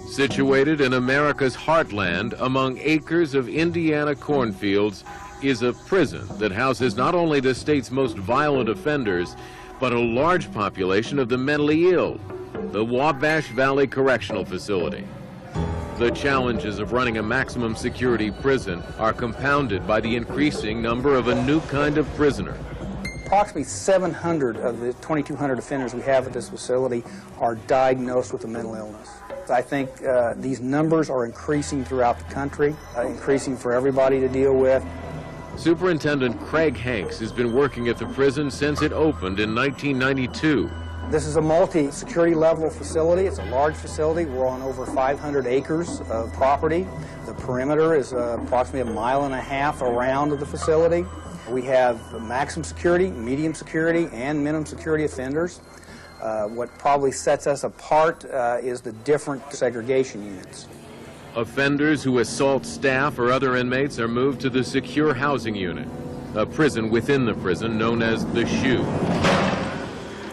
Situated in America's heartland among acres of Indiana cornfields is a prison that houses not only the state's most violent offenders, but a large population of the mentally ill, the Wabash Valley Correctional Facility. The challenges of running a maximum security prison are compounded by the increasing number of a new kind of prisoner. Approximately 700 of the 2,200 offenders we have at this facility are diagnosed with a mental illness. I think these numbers are increasing throughout the country, increasing for everybody to deal with. Superintendent Craig Hanks has been working at the prison since it opened in 1992. This is a multi-security level facility. It's a large facility. We're on over 500 acres of property. The perimeter is approximately 1.5 miles around of the facility. We have maximum security, medium security, and minimum security offenders. What probably sets us apart is the different segregation units. Offenders who assault staff or other inmates are moved to the Secure Housing Unit, a prison within the prison known as the SHU.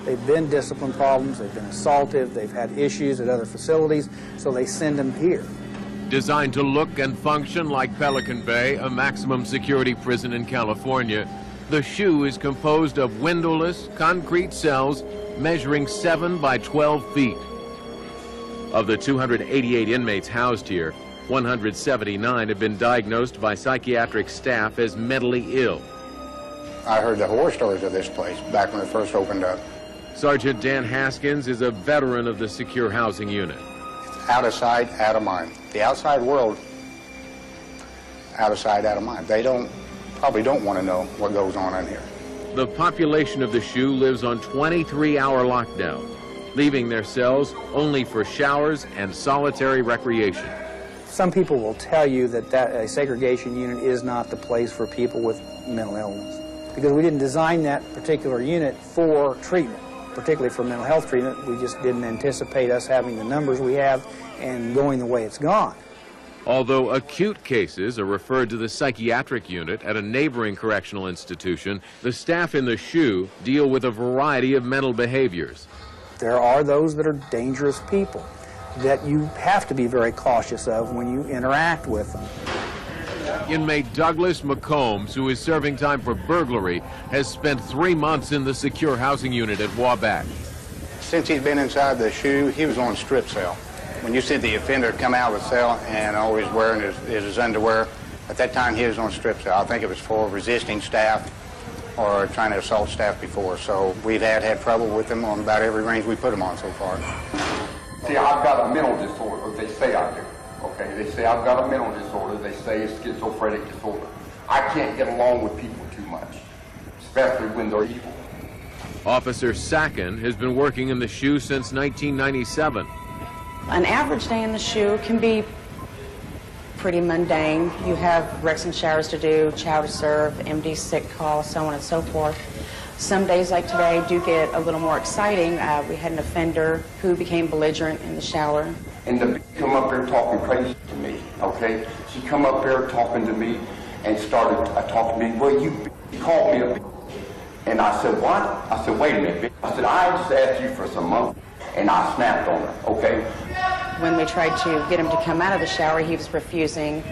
They've been discipline problems, they've been assaulted, they've had issues at other facilities, so they send them here. Designed to look and function like Pelican Bay, a maximum security prison in California, the SHU is composed of windowless concrete cells measuring 7 by 12 feet. Of the 288 inmates housed here, 179 have been diagnosed by psychiatric staff as mentally ill. I heard the horror stories of this place back when it first opened up. Sergeant Dan Haskins is a veteran of the Secure Housing Unit. It's out of sight, out of mind. The outside world, out of sight, out of mind. They probably don't want to know what goes on in here. The population of the SHU lives on 23-hour lockdown, leaving their cells only for showers and solitary recreation. Some people will tell you that a segregation unit is not the place for people with mental illness, because we didn't design that particular unit for treatment, particularly for mental health treatment. We just didn't anticipate us having the numbers we have and going the way it's gone. Although acute cases are referred to the psychiatric unit at a neighboring correctional institution, the staff in the SHU deal with a variety of mental behaviors. There are those that are dangerous people that you have to be very cautious of when you interact with them. Inmate Douglas McCombs, who is serving time for burglary, has spent 3 months in the Secure Housing Unit at Wabash. Since he's been inside the SHU, he was on strip cell. When you see the offender come out of the cell and always wearing his underwear, at that time he was on strip cell. I think it was for resisting staff or trying to assault staff before. So we've had trouble with him on about every range we put him on so far. See, I've got a mental disorder, they say I do. Okay, they say I've got a mental disorder, they say it's schizophrenic disorder. I can't get along with people too much, especially when they're evil. Officer Sacken has been working in the SHU since 1997. An average day in the SHU can be pretty mundane. You have wrecks and showers to do, chow to serve, MD sick call, so on and so forth. Some days like today do get a little more exciting. We had an offender who became belligerent in the shower. And the bitch come up there talking crazy to me, okay? She come up there talking to me and started talking to me. Well, you called me a bitch. And I said, what? I said, wait a minute, bitch. I said, I just asked you for some money. And I snapped on her, okay? When we tried to get him to come out of the shower, he was refusing.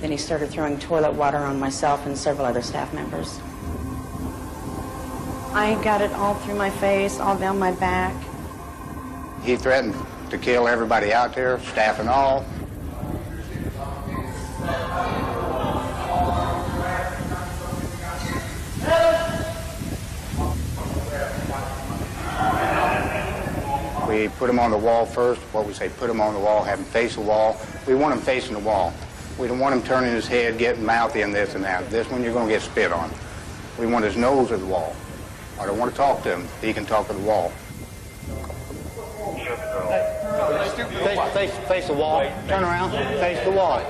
Then he started throwing toilet water on myself and several other staff members. I got it all through my face, all down my back. He threatened to kill everybody out there, staff and all. We put him on the wall first. What we say, put him on the wall, have him face the wall. We want him facing the wall. We don't want him turning his head, getting mouthy and this and that. This one you're going to get spit on. We want his nose at the wall. I don't want to talk to him. He can talk to the wall. Face the wall. Turn around. Face the wall.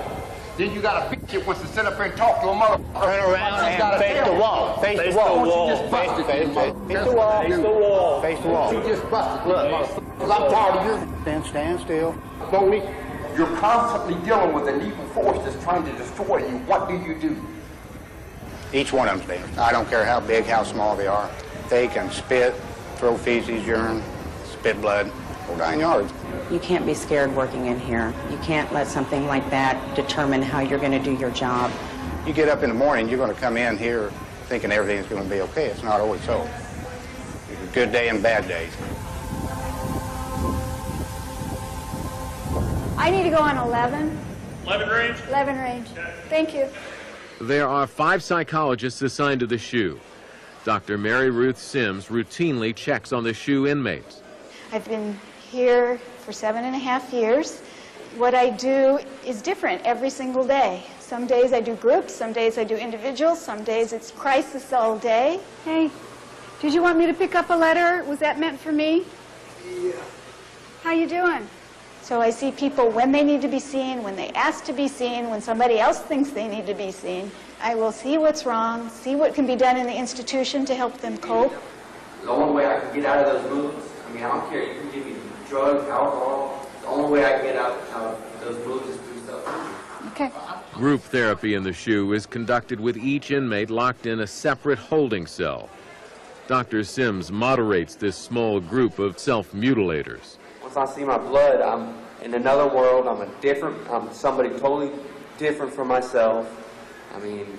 Then you got a bitch that wants to sit up there and talk to a motherfucker. Turn around and face the wall. Face the wall. Face the wall. Face the wall. Face the wall. You just busted me, motherfucker. Because I'm tired of you. Stand still. Tony, you're constantly dealing with an evil force that's trying to destroy you. What do you do? Each one of them's dangerous. I don't care how big, how small they are. They can spit, throw feces, urine, spit blood. whole 9 yards. You can't be scared working in here. You can't let something like that determine how you're going to do your job. You get up in the morning, you're going to come in here thinking everything's going to be okay. It's not always so. It's a good day and bad days. I need to go on 11. 11 range? 11 range. Thank you. There are 5 psychologists assigned to the SHU. Dr. Mary Ruth Sims routinely checks on the SHU inmates. I've been here for 7.5 years. What I do is different every single day. Some days I do groups, some days I do individuals, some days it's crisis all day. Hey, did you want me to pick up a letter? Was that meant for me? Yeah. How you doing? So I see people when they need to be seen, when they ask to be seen, when somebody else thinks they need to be seen. I will see what's wrong, see what can be done in the institution to help them cope. The only way I can get out of those moods, I mean, I don't care, you can give me drugs, alcohol, the only way I can get out of those moods is through self-injury. Okay. Group therapy in the SHU is conducted with each inmate locked in a separate holding cell. Dr. Sims moderates this small group of self-mutilators. Once I see my blood, I'm in another world, I'm somebody totally different from myself. I mean,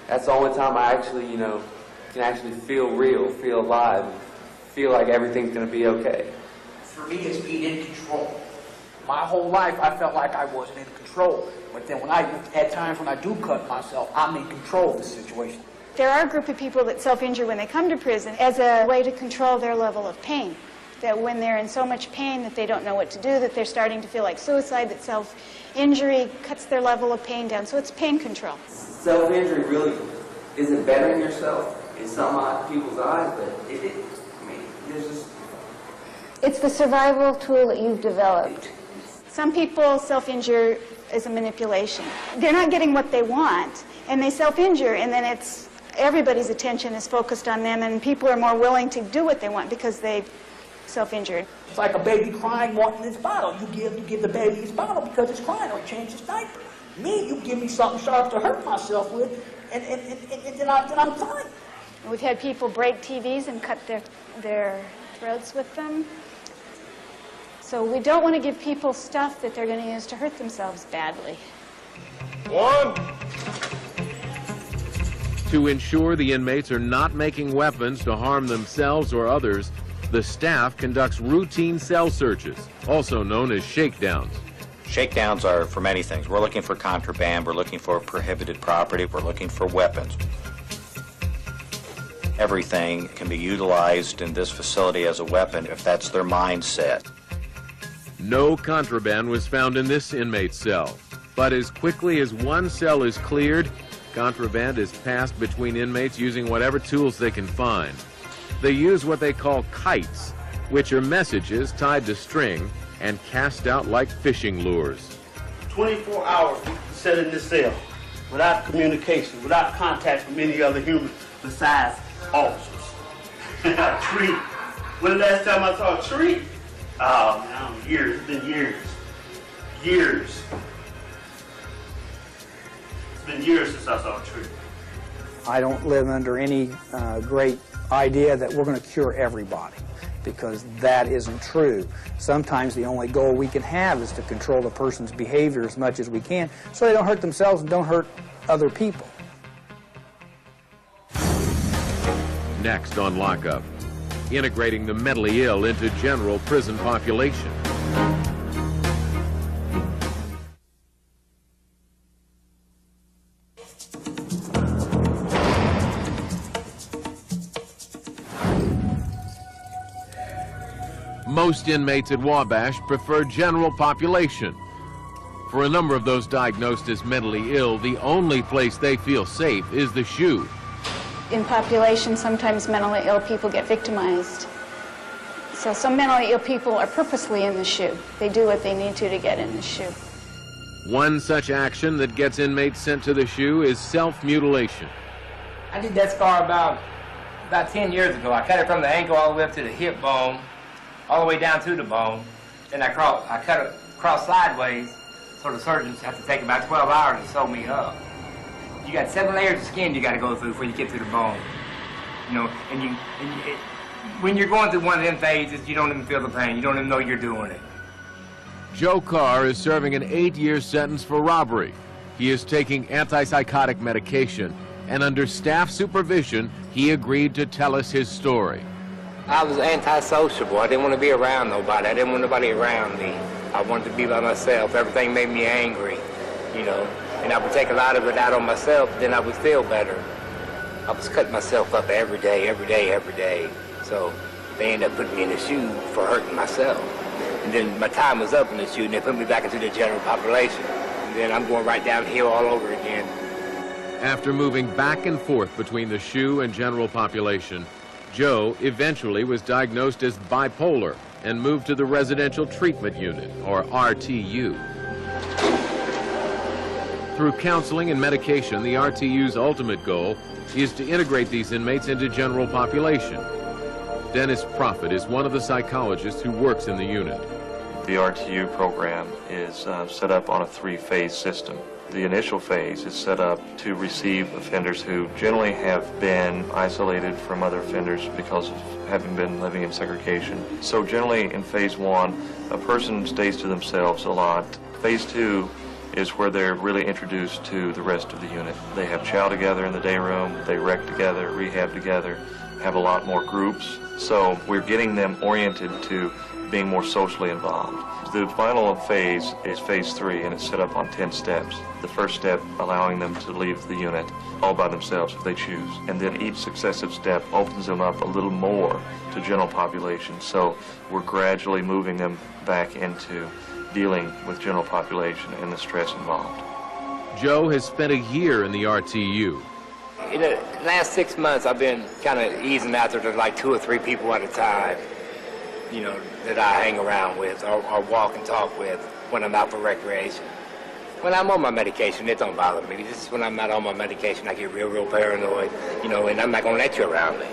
that's the only time I actually, can actually feel real, feel alive, feel like everything's going to be okay. For me, it's being in control. My whole life, I felt like I wasn't in control. But then at times when I do cut myself, I'm in control of the situation. There are a group of people that self-injure when they come to prison as a way to control their level of pain. That when they're in so much pain that they don't know what to do, that they're starting to feel like suicide, that self-injury cuts their level of pain down. So it's pain control. Self-injury really isn't bettering yourself in some people's eyes, but there's just... It's the survival tool that you've developed. Some people self-injure as a manipulation. They're not getting what they want, and they self-injure, and then everybody's attention is focused on them, and people are more willing to do what they want because they've self-injured. It's like a baby crying wanting its bottle. You give the baby its bottle because it's crying or change its diaper. Me, you give me something sharp to hurt myself with, and then I'm fine. We've had people break TVs and cut their throats with them. So we don't want to give people stuff that they're going to use to hurt themselves badly. 1. To ensure the inmates are not making weapons to harm themselves or others, the staff conducts routine cell searches, also known as shakedowns. Shakedowns are for many things. We're looking for contraband, we're looking for prohibited property, we're looking for weapons. Everything can be utilized in this facility as a weapon if that's their mindset. No contraband was found in this inmate cell, but as quickly as one cell is cleared, contraband is passed between inmates using whatever tools they can find. They use what they call kites, which are messages tied to string and cast out like fishing lures. 24 hours set in this cell without communication, without contact from any other humans besides officers. A tree. When the last time I saw a tree? Oh, man, years. It's been years. Years. It's been years since I saw a tree. I don't live under any great idea that we're going to cure everybody, because that isn't true. Sometimes the only goal we can have is to control the person's behavior as much as we can so they don't hurt themselves and don't hurt other people. Next on Lockup, integrating the mentally ill into general prison population. Most inmates at Wabash prefer general population. For a number of those diagnosed as mentally ill, the only place they feel safe is the SHU. In population, sometimes mentally ill people get victimized. So some mentally ill people are purposely in the SHU. They do what they need to get in the SHU. One such action that gets inmates sent to the SHU is self-mutilation. I did that scar about 10 years ago. I cut it from the ankle all the way up to the hip bone, all the way down to the bone. Then I cut it across sideways, so the surgeons have to take about 12 hours to sew me up. You got 7 layers of skin you got to go through before you get to the bone. You know, and when you're going through one of them phases, you don't even feel the pain. You don't even know you're doing it. Joe Carr is serving an 8-year sentence for robbery. He is taking antipsychotic medication, and under staff supervision, he agreed to tell us his story. I was antisociable. I didn't want to be around nobody. I didn't want nobody around me. I wanted to be by myself. Everything made me angry, you know. And I would take a lot of it out on myself, then I would feel better. I was cutting myself up every day, every day, every day. So they ended up putting me in the SHU for hurting myself. And then my time was up in the SHU, and they put me back into the general population. And then I'm going right downhill all over again. After moving back and forth between the SHU and general population, Joe eventually was diagnosed as bipolar and moved to the Residential Treatment Unit, or RTU. Through counseling and medication, the RTU's ultimate goal is to integrate these inmates into general population. Dennis Profit is one of the psychologists who works in the unit. The RTU program is set up on a 3-phase system. The initial phase is set up to receive offenders who generally have been isolated from other offenders because of having been living in segregation. So generally in phase 1, a person stays to themselves a lot. Phase 2 is where they're really introduced to the rest of the unit. They have chow together in the day room, they rec together, rehab together, have a lot more groups. So we're getting them oriented to being more socially involved. The final phase is phase 3, and it's set up on 10 steps. The first step allowing them to leave the unit all by themselves if they choose. And then each successive step opens them up a little more to general population. So we're gradually moving them back into dealing with general population and the stress involved. Joe has spent a year in the RTU. In the last 6 months, I've been kind of easing out there to like 2 or 3 people at a time, you know, that I hang around with or walk and talk with when I'm out for recreation. When I'm on my medication, it don't bother me. This is when I'm not on my medication, I get real paranoid, you know, and I'm not going to let you around me.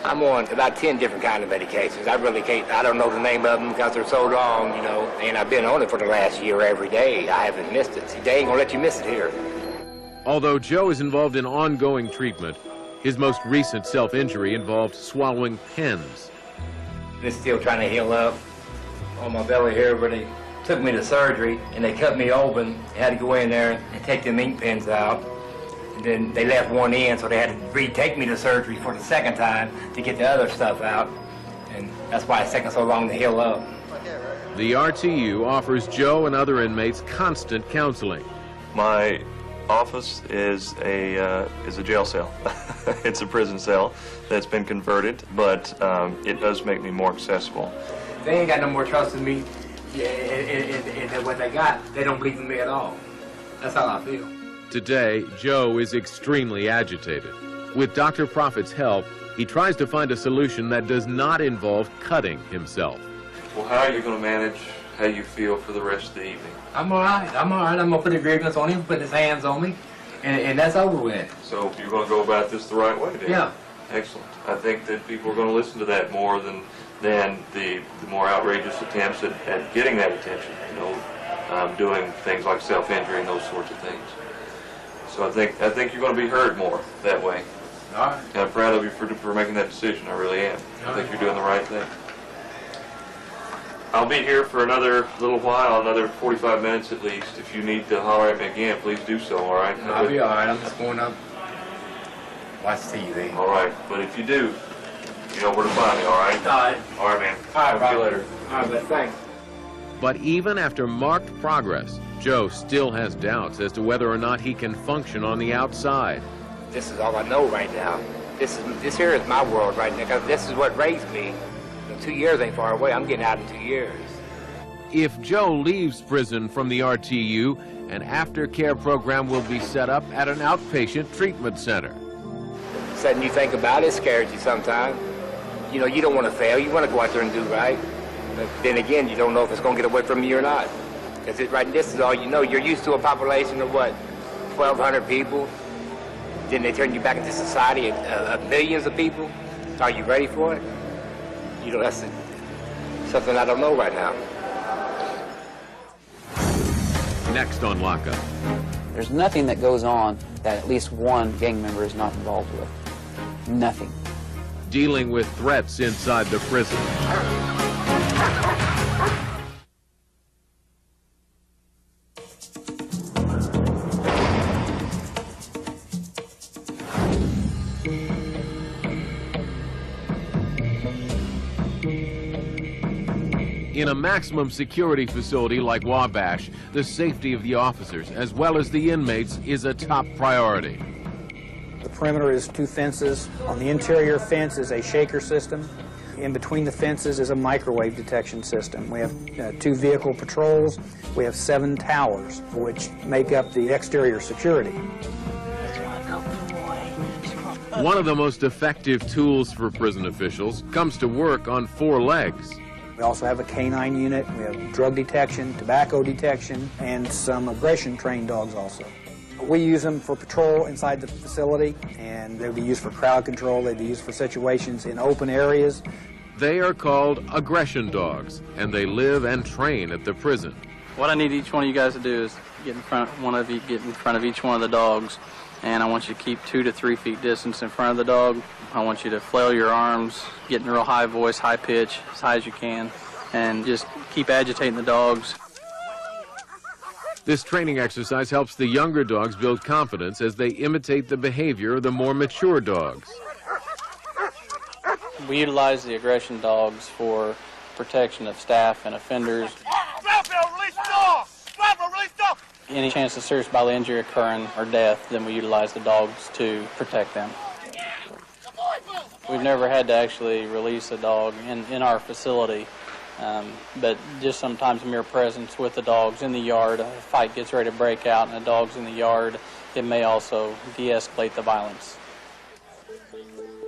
I'm on about 10 different kind of medications. I really can't, I don't know the name of them because they're so long, you know, and I've been on it for the last year every day. I haven't missed it. See, they ain't going to let you miss it here. Although Joe is involved in ongoing treatment, his most recent self-injury involved swallowing pens. It's still trying to heal up on my belly here, but they took me to surgery and they cut me open. They had to go in there and take them ink pens out. And then they left one in, so they had to retake me to surgery for the second time to get the other stuff out. And that's why it's taking so long to heal up. The RTU offers Joe and other inmates constant counseling. My office is a jail cell. It's a prison cell that's been converted, but it does make me more accessible. They ain't got no more trust in me, and what they got, they don't believe in me at all. That's how I feel. Today, Joe is extremely agitated. With Dr. Profit's help, he tries to find a solution that does not involve cutting himself. Well, how are you going to manage how you feel for the rest of the evening? I'm all right. I'm going to put a grievance on him, put his hands on me, and that's over with. So you're going to go about this the right way, then? Yeah. Excellent. I think that people are going to listen to that more than the more outrageous attempts at getting that attention, you know, doing things like self-injury and those sorts of things. So I think you're going to be heard more that way. All right. And I'm proud of you for making that decision. I really am. I think you're doing the right thing. I'll be here for another little while, another 45 minutes at least. If you need to holler at me again, please do so, all right? I'll be all right. I'm just going up, watch TV. All right. But if you do, you know where to find me, all right? All right. All right, man. All right, Talk to you later. All right, but thanks. But even after marked progress, Joe still has doubts as to whether or not he can function on the outside. This is all I know right now. This here is my world right now, because this is what raised me. 2 years ain't far away. I'm getting out in 2 years. If Joe leaves prison from the RTU, an aftercare program will be set up at an outpatient treatment center. Something you think about, it scares you sometimes. You know, you don't want to fail. You want to go out there and do right. But then again, you don't know if it's going to get away from you or not. Because this is all you know. You're used to a population of, what, 1,200 people? Then they turn you back into society of millions of people. Are you ready for it? You know, that's something I don't know right now. Next on Lockup. There's nothing that goes on that at least one gang member is not involved with. Nothing. dealing with threats inside the prison. In a maximum security facility like Wabash, the safety of the officers as well as the inmates is a top priority. The perimeter is 2 fences. On the interior fence is a shaker system. In between the fences is a microwave detection system. We have 2 vehicle patrols. We have 7 towers, which make up the exterior security. One of the most effective tools for prison officials comes to work on 4 legs. We also have a canine unit. We have drug detection, tobacco detection, and some aggression-trained dogs also. We use them for patrol inside the facility, and they'll be used for crowd control. They'll be used for situations in open areas. They are called aggression dogs, and they live and train at the prison. What I need each one of you guys to do is get in front of each one of the dogs, and I want you to keep 2 to 3 feet distance in front of the dog. I want you to flail your arms, get in a real high voice, high pitch, as high as you can, and just keep agitating the dogs. This training exercise helps the younger dogs build confidence as they imitate the behavior of the more mature dogs. We utilize the aggression dogs for protection of staff and offenders. Any chance of serious bodily injury occurring or death, then we utilize the dogs to protect them. We've never had to actually release a dog in our facility, but just sometimes mere presence with the dogs in the yard. A fight gets ready to break out and the dog's in the yard, it may also de-escalate the violence.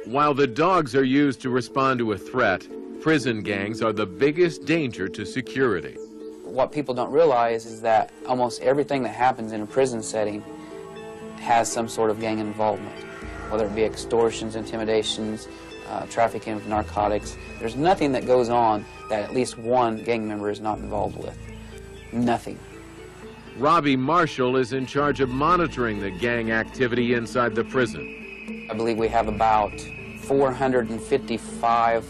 While the dogs are used to respond to a threat, prison gangs are the biggest danger to security. What people don't realize is that almost everything that happens in a prison setting has some sort of gang involvement, whether it be extortions, intimidations, trafficking of narcotics. There's nothing that goes on that at least one gang member is not involved with. Nothing. Robbie Marshall is in charge of monitoring the gang activity inside the prison. I believe we have about 455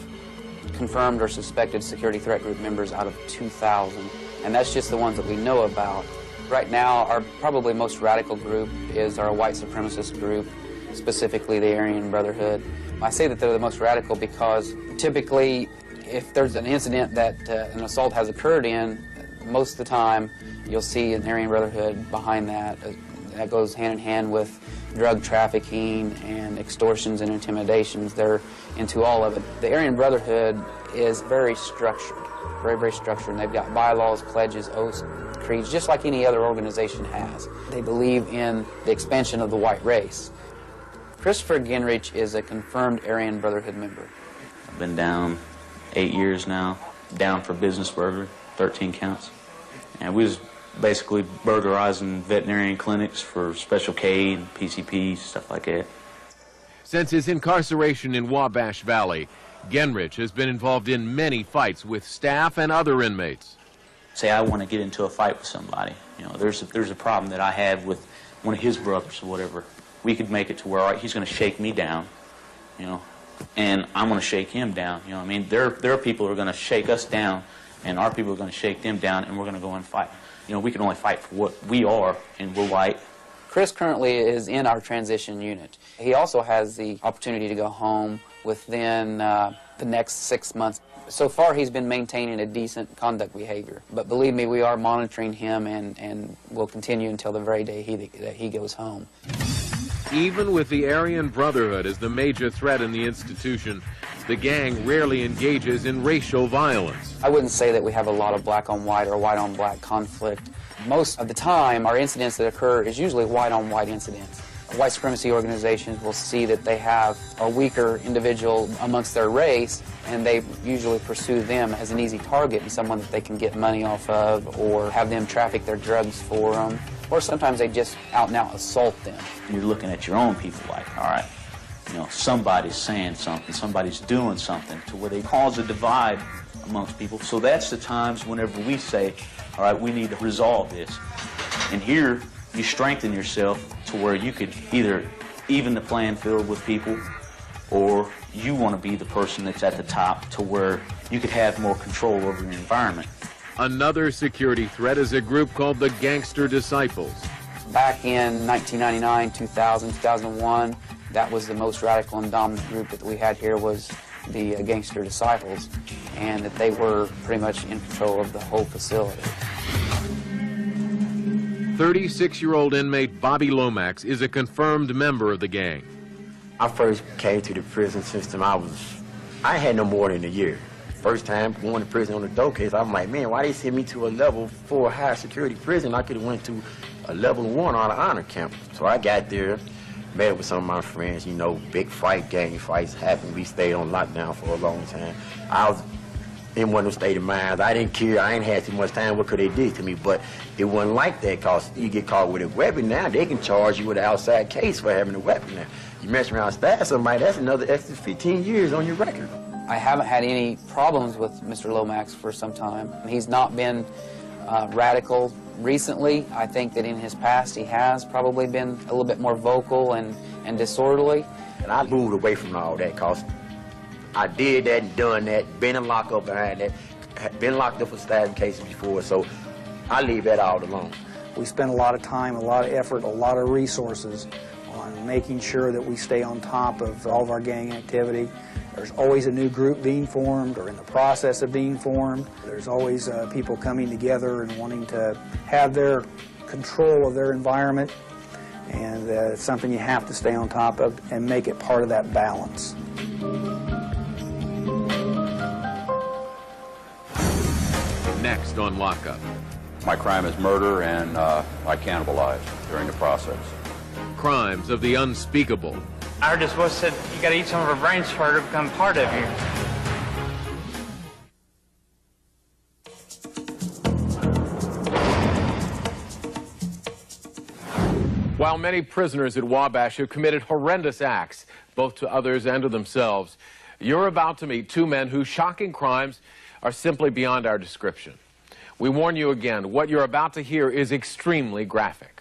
confirmed or suspected security threat group members out of 2,000. And that's just the ones that we know about. Right now, our probably most radical group is our white supremacist group, specifically the Aryan Brotherhood. I say that they're the most radical because typically, if there's an incident that an assault has occurred in, most of the time you'll see an Aryan Brotherhood behind that. That goes hand in hand with drug trafficking and extortions and intimidations. They're into all of it. The Aryan Brotherhood is very structured, very structured, and they've got bylaws, pledges, oaths, creeds, just like any other organization has. They believe in the expansion of the white race. Christopher Genrich is a confirmed Aryan Brotherhood member. I've been down 8 years now, down for business burglary, 13 counts. And we was basically burglarizing veterinarian clinics for Special K and PCP, stuff like that. Since his incarceration in Wabash Valley, Genrich has been involved in many fights with staff and other inmates. Say I want to get into a fight with somebody. You know, there's a problem that I have with one of his brothers or whatever. We could make it to where, all right, he's going to shake me down, you know, and I'm going to shake him down. You know what I mean? There are people who are going to shake us down, and our people are going to shake them down, and we're going to go and fight. You know, we can only fight for what we are, and we're white. Chris currently is in our transition unit. He also has the opportunity to go home within the next 6 months. So far, he's been maintaining a decent conduct behavior. But believe me, we are monitoring him and will continue until the very day that he goes home. Even with the Aryan Brotherhood as the major threat in the institution, the gang rarely engages in racial violence. I wouldn't say that we have a lot of black on white or white on black conflict. Most of the time, our incidents that occur is usually white on white incidents. White supremacy organizations will see that they have a weaker individual amongst their race, and they usually pursue them as an easy target and someone that they can get money off of or have them traffic their drugs for them. Or sometimes they just out and out assault them. You're looking at your own people like, all right, you know, somebody's saying something, somebody's doing something to where they cause a divide amongst people. So that's the times whenever we say, all right, we need to resolve this. And here, you strengthen yourself to where you could either even the playing field with people or you want to be the person that's at the top to where you could have more control over your environment. Another security threat is a group called the Gangster Disciples. Back in 1999, 2000, 2001, that was the most radical and dominant group that we had here was the Gangster Disciples, and that they were pretty much in control of the whole facility. 36-year-old inmate Bobby Lomax is a confirmed member of the gang. I first came to the prison system, I had no more than a year. First time going to prison on the dope case, I'm like, man, why they send me to a level 4 high security prison? I could have went to a level 1 on an honor camp. So I got there, met up with some of my friends, you know, big fight, gang fights happened. We stayed on lockdown for a long time. I was in one of those state of minds. I didn't care. I ain't had too much time. What could they do to me? But it wasn't like that, because you get caught with a weapon now, they can charge you with an outside case for having a weapon now. You mess around and stab somebody, that's another extra 15 years on your record. I haven't had any problems with Mr. Lomax for some time. He's not been radical recently. I think that in his past he has probably been a little bit more vocal and disorderly. And I moved away from all that, because I did that and done that, been in lockup behind that, been locked up for stabbing cases before, so I leave that all alone. We spend a lot of time, a lot of effort, a lot of resources on making sure that we stay on top of all of our gang activity. There's always a new group being formed or in the process of being formed. There's always people coming together and wanting to have their control of their environment, and it's something you have to stay on top of and make it part of that balance. Next on Lockup. My crime is murder, and I cannibalized during the process. Crimes of the unspeakable. I heard this voice said, you gotta eat some of her brains for her to become part of you. While many prisoners at Wabash have committed horrendous acts, both to others and to themselves, you're about to meet two men whose shocking crimes are simply beyond our description. We warn you again, what you're about to hear is extremely graphic.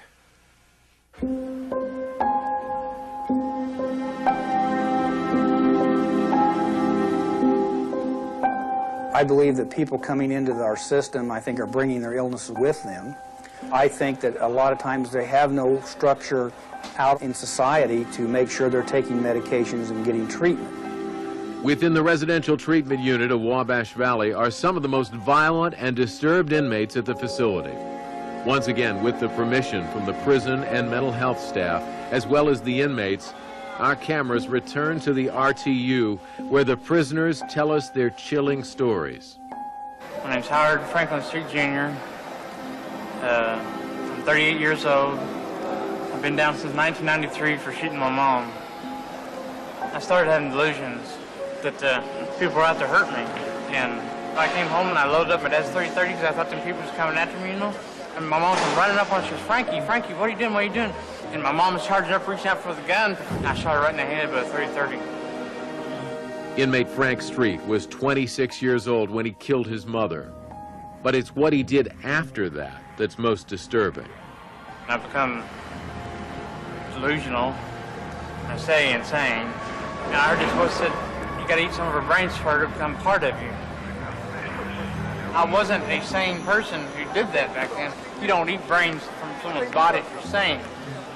I believe that people coming into our system, I think, are bringing their illnesses with them. I think that a lot of times they have no structure out in society to make sure they're taking medications and getting treatment. Within the residential treatment unit of Wabash Valley are some of the most violent and disturbed inmates at the facility. Once again, with the permission from the prison and mental health staff, as well as the inmates, our cameras return to the RTU, where the prisoners tell us their chilling stories. My name's Howard Franklin Street Jr. I'm 38 years old. I've been down since 1993 for shooting my mom. I started having delusions that people were out to hurt me. And I came home and I loaded up my dad's 30-30 because I thought them people was coming after me, you know? And my mom was running up on her, she goes, Frankie, what are you doing, what are you doing? And my mom was charging up, reaching out for the gun. I shot her right in the head with a 30-30. Inmate Frank Street was 26 years old when he killed his mother. But it's what he did after that that's most disturbing. I've become delusional, I say insane. And I heard this voice said, you gotta eat some of her brains for her to become part of you. I wasn't a sane person who did that back then. You don't eat brains from someone's body if you're sane.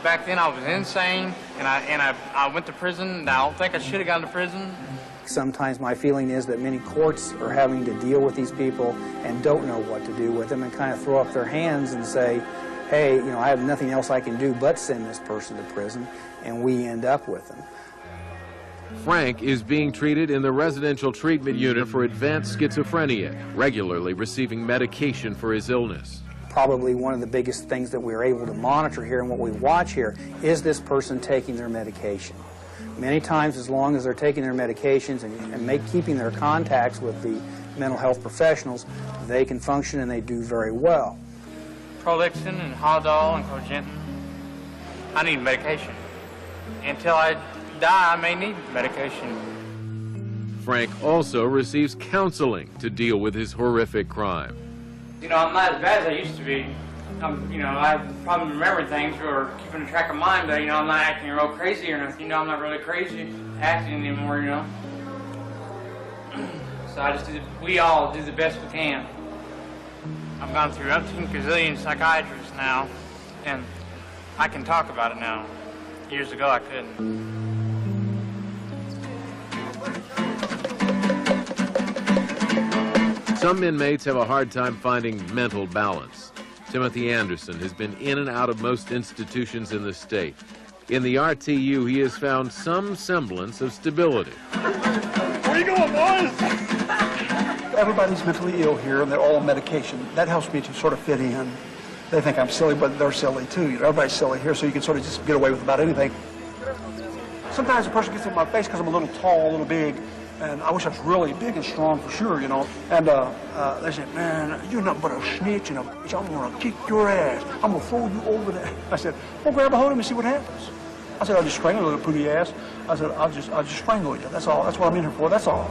Back then I was insane, and I went to prison, and I don't think I should have gone to prison. Sometimes my feeling is that many courts are having to deal with these people and don't know what to do with them and kind of throw up their hands and say, hey, you know, I have nothing else I can do but send this person to prison, and we end up with them. Frank is being treated in the residential treatment unit for advanced schizophrenia, regularly receiving medication for his illness. Probably one of the biggest things that we're able to monitor here and what we watch here is this person taking their medication. Many times, as long as they're taking their medications and keeping their contacts with the mental health professionals, they can function and they do very well. Prolixin and Haldol and Cogentin. I need medication. Until I die, I may need medication. Frank also receives counseling to deal with his horrific crime. You know, I'm not as bad as I used to be. You know, I have a problem remembering things or keeping track of mine, but, you know, I'm not acting real crazy or nothing. You know, I'm not really crazy acting anymore, you know. So I just we all do the best we can. I've gone through umpteen gazillion psychiatrists now, and I can talk about it now. Years ago, I couldn't. Some inmates have a hard time finding mental balance. Timothy Anderson has been in and out of most institutions in the state. In the RTU, he has found some semblance of stability. Where you going, boys? Everybody's mentally ill here, and they're all on medication. That helps me to sort of fit in. They think I'm silly, but they're silly too. You know, everybody's silly here, so you can sort of just get away with about anything. Sometimes a person gets in my face because I'm a little tall, a little big, and I wish I was really big and strong for sure, you know. And they say, man, you're nothing but a snitch and a bitch. I'm going to kick your ass. I'm going to throw you over there. I said, well, grab a hold of him and see what happens. I said, I'll just strangle your little pooty ass. I said, I'll just strangle you. That's all. That's what I'm in here for. That's all.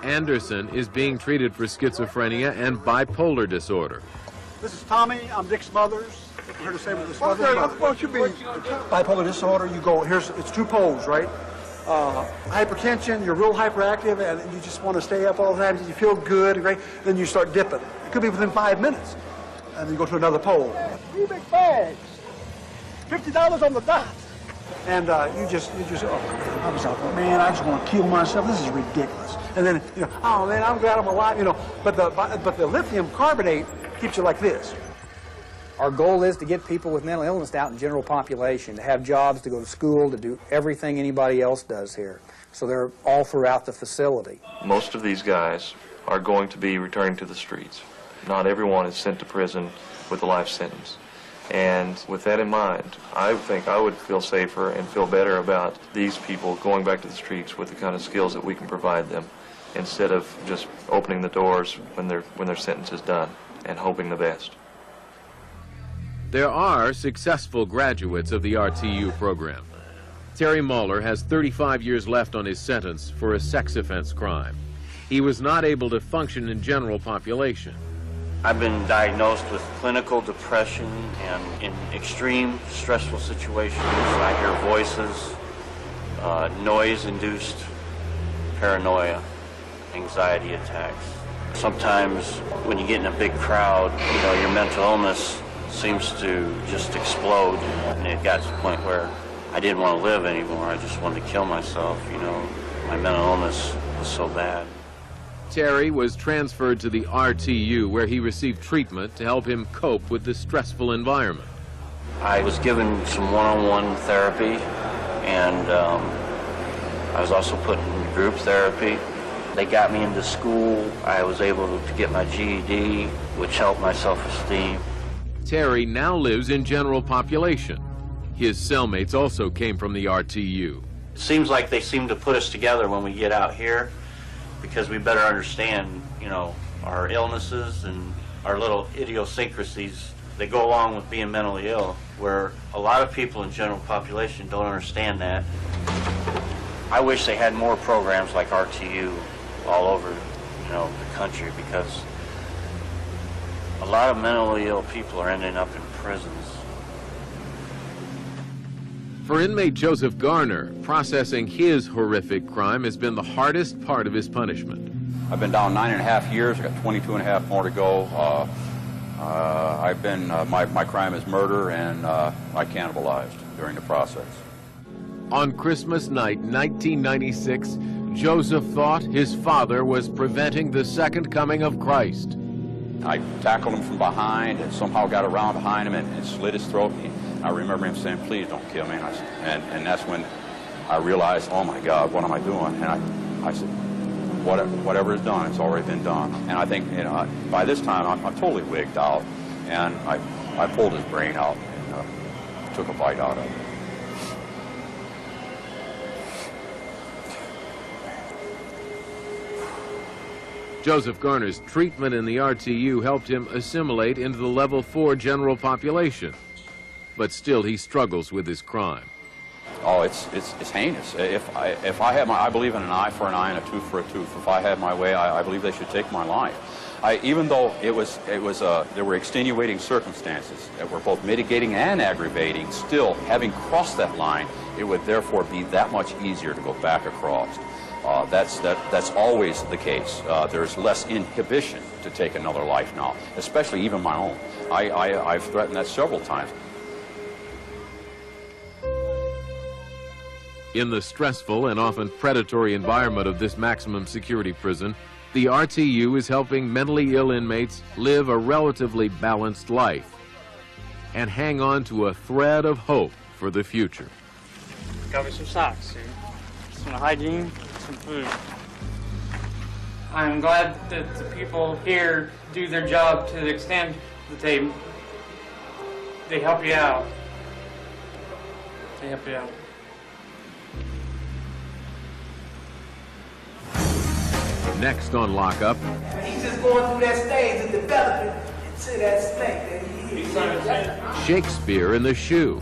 Anderson is being treated for schizophrenia and bipolar disorder. This is Tommy. I'm Dick Smothers. I'm here to say with the Smothers. What you mean? Bipolar disorder, you go, it's two poles, right? Hypertension, you're real hyperactive, and you just want to stay up all the time. You feel good, right? Then you start dipping. It could be within 5 minutes. And then you go to another pole. 3 big bags. $50 on the dot. And you just, oh, I was like, man, I just want to kill myself. This is ridiculous. And then, you know, oh man, I'm glad I'm alive, you know. But the lithium carbonate keeps you like this. Our goal is to get people with mental illness out in general population, to have jobs, to go to school, to do everything anybody else does here. So they're all throughout the facility. Most of these guys are going to be returning to the streets. Not everyone is sent to prison with a life sentence. And with that in mind, I think I would feel safer and feel better about these people going back to the streets with the kind of skills that we can provide them, instead of just opening the doors when their sentence is done and hoping the best. There are successful graduates of the RTU program. Terry Muller has 35 years left on his sentence for a sex offense crime. He was not able to function in general population. I've been diagnosed with clinical depression, and in extreme stressful situations, I hear voices, noise-induced paranoia, anxiety attacks. Sometimes when you get in a big crowd, you know, your mental illness seems to just explode, and it got to the point where I didn't want to live anymore. I just wanted to kill myself, you know. My mental illness was so bad. Terry was transferred to the RTU, where he received treatment to help him cope with the stressful environment. I was given some one-on-one therapy, and I was also put in group therapy. They got me into school. I was able to get my GED, which helped my self-esteem. Terry now lives in general population. His cellmates also came from the RTU. It seems like they seem to put us together when we get out here, because we better understand, you know, our illnesses and our little idiosyncrasies that go along with being mentally ill, where a lot of people in general population don't understand that. I wish they had more programs like RTU all over, you know, the country, because a lot of mentally ill people are ending up in prisons. For inmate Joseph Garner, processing his horrific crime has been the hardest part of his punishment. I've been down 9.5 years. I got 22.5 more to go. My crime is murder, and I cannibalized during the process. On Christmas night, 1996, Joseph thought his father was preventing the second coming of Christ. I tackled him from behind and somehow got around behind him and slit his throat. I remember him saying, "Please don't kill me." And that's when I realized, oh my God, what am I doing? And I said, whatever is done, it's already been done. And I think, you know, by this time I'm totally wigged out, and I pulled his brain out and took a bite out of it. Joseph Garner's treatment in the RTU helped him assimilate into the level 4 general population. But still, he struggles with his crime. Oh, it's heinous. If I had I believe in an eye for an eye and a tooth for a tooth. If I had my way, I believe they should take my life. Even though there were extenuating circumstances that were both mitigating and aggravating, still, having crossed that line, it would therefore be that much easier to go back across. That's always the case. There's less inhibition to take another life now, especially even my own. I've threatened that several times. In the stressful and often predatory environment of this maximum security prison, the RTU is helping mentally ill inmates live a relatively balanced life and hang on to a thread of hope for the future. Got me some socks, some hygiene, some food. I'm glad that the people here do their job to the extent that they help you out. They help you out. Next on Lockup, He's just going through that stage of development into that snake that he is. Shakespeare in the Shoe.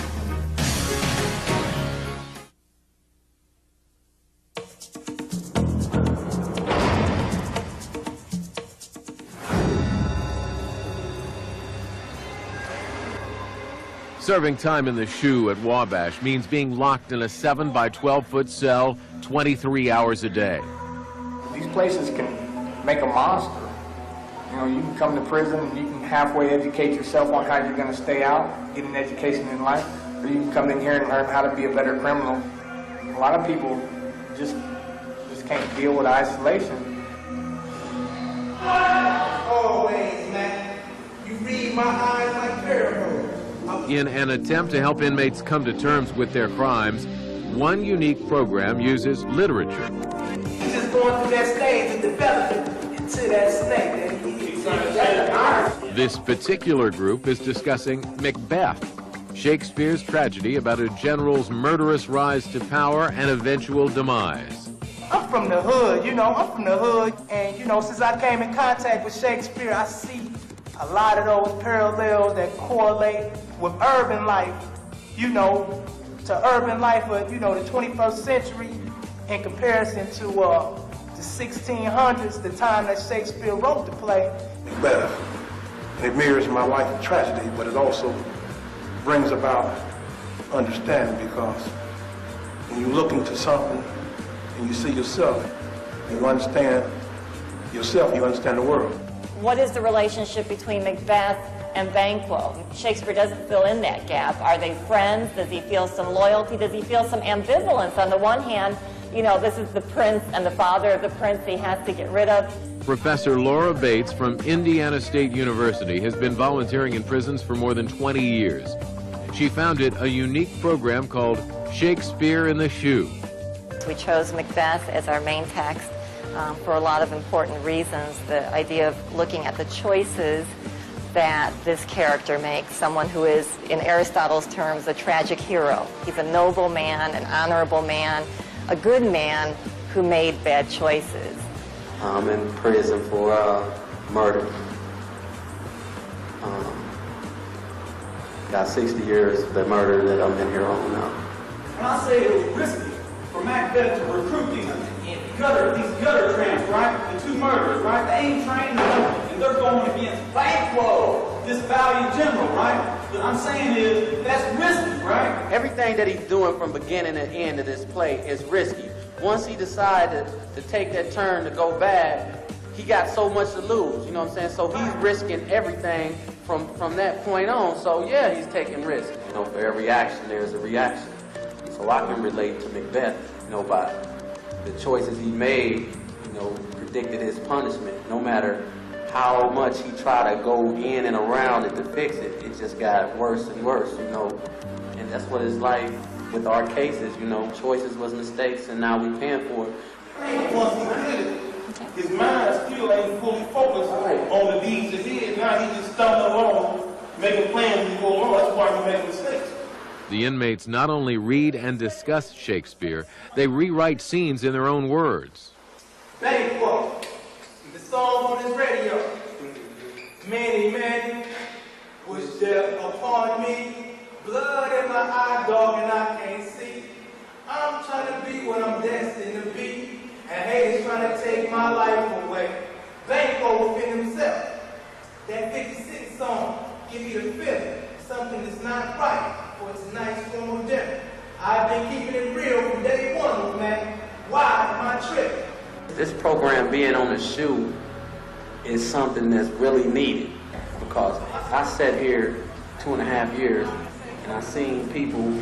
Serving time in the Shoe at Wabash means being locked in a 7 by 12-foot cell 23 hours a day. These places can make a monster. You know, you can come to prison and you can halfway educate yourself on how you're going to stay out, get an education in life, or you can come in here and learn how to be a better criminal. A lot of people just can't deal with isolation. Always, man. You read my eyes like parables. In an attempt to help inmates come to terms with their crimes, one unique program uses literature. He's just going through that stage of development into that snake that he is. This particular group is discussing Macbeth, Shakespeare's tragedy about a general's murderous rise to power and eventual demise. I'm from the hood, you know, and, you know, since I came in contact with Shakespeare, I see a lot of those parallels that correlate with urban life, you know, to urban life of, you know, the 21st century in comparison to the 1600s, the time that Shakespeare wrote the play. Macbeth. It mirrors my life of tragedy, but it also brings about understanding, because when you look into something and you see yourself, you understand yourself, you understand the world. What is the relationship between Macbeth and Banquo? Shakespeare doesn't fill in that gap. Are they friends? Does he feel some loyalty? Does he feel some ambivalence? On the one hand, you know, this is the prince and the father of the prince he has to get rid of. Professor Laura Bates from Indiana State University has been volunteering in prisons for more than 20 years. She founded a unique program called Shakespeare in the Shoe. We chose Macbeth as our main text for a lot of important reasons. The idea of looking at the choices that this character makes, someone who is, in Aristotle's terms, a tragic hero. He's a noble man, an honorable man, a good man who made bad choices. I'm in prison for murder. Got 60 years for the murder that I've been here on now. When I say it was risky for Macbeth to recruit these gutter tramps, right? The two murderers, right? They ain't trained enough, and they're going against Banquo, this valiant general, right? What I'm saying is, that's risky, right? Everything that he's doing from beginning to end of this play is risky. Once he decided to take that turn to go bad, he got so much to lose, you know what I'm saying? So he's risking everything from that point on. So yeah, he's taking risks. You know, for every action, there's a reaction. So I can relate to Macbeth, you know, by the choices he made, you know, predicted his punishment. No matter how much he tried to go in and around it to fix it, it just got worse and worse, you know. And that's what it's like with our cases, you know. Choices was mistakes, and now we're paying for it. Once he did it, his mind still ain't fully focused on the deeds he did. Now he just stumbling along, making plans to go along. That's why he makes mistakes. The inmates not only read and discuss Shakespeare, they rewrite scenes in their own words. Banquo, the song on his radio. Many, many wish death upon me. Blood in my eye, dog, and I can't see. I'm trying to be what I'm destined to be. And hate is trying to take my life away. Banco within himself. That 56 song, give me the feeling, something is not right for tonight's formal dinner. I've been keeping it real from day one, man. Why am I tripping? This program being on the shoe is something that's really needed, because I sat here 2.5 years and I've seen people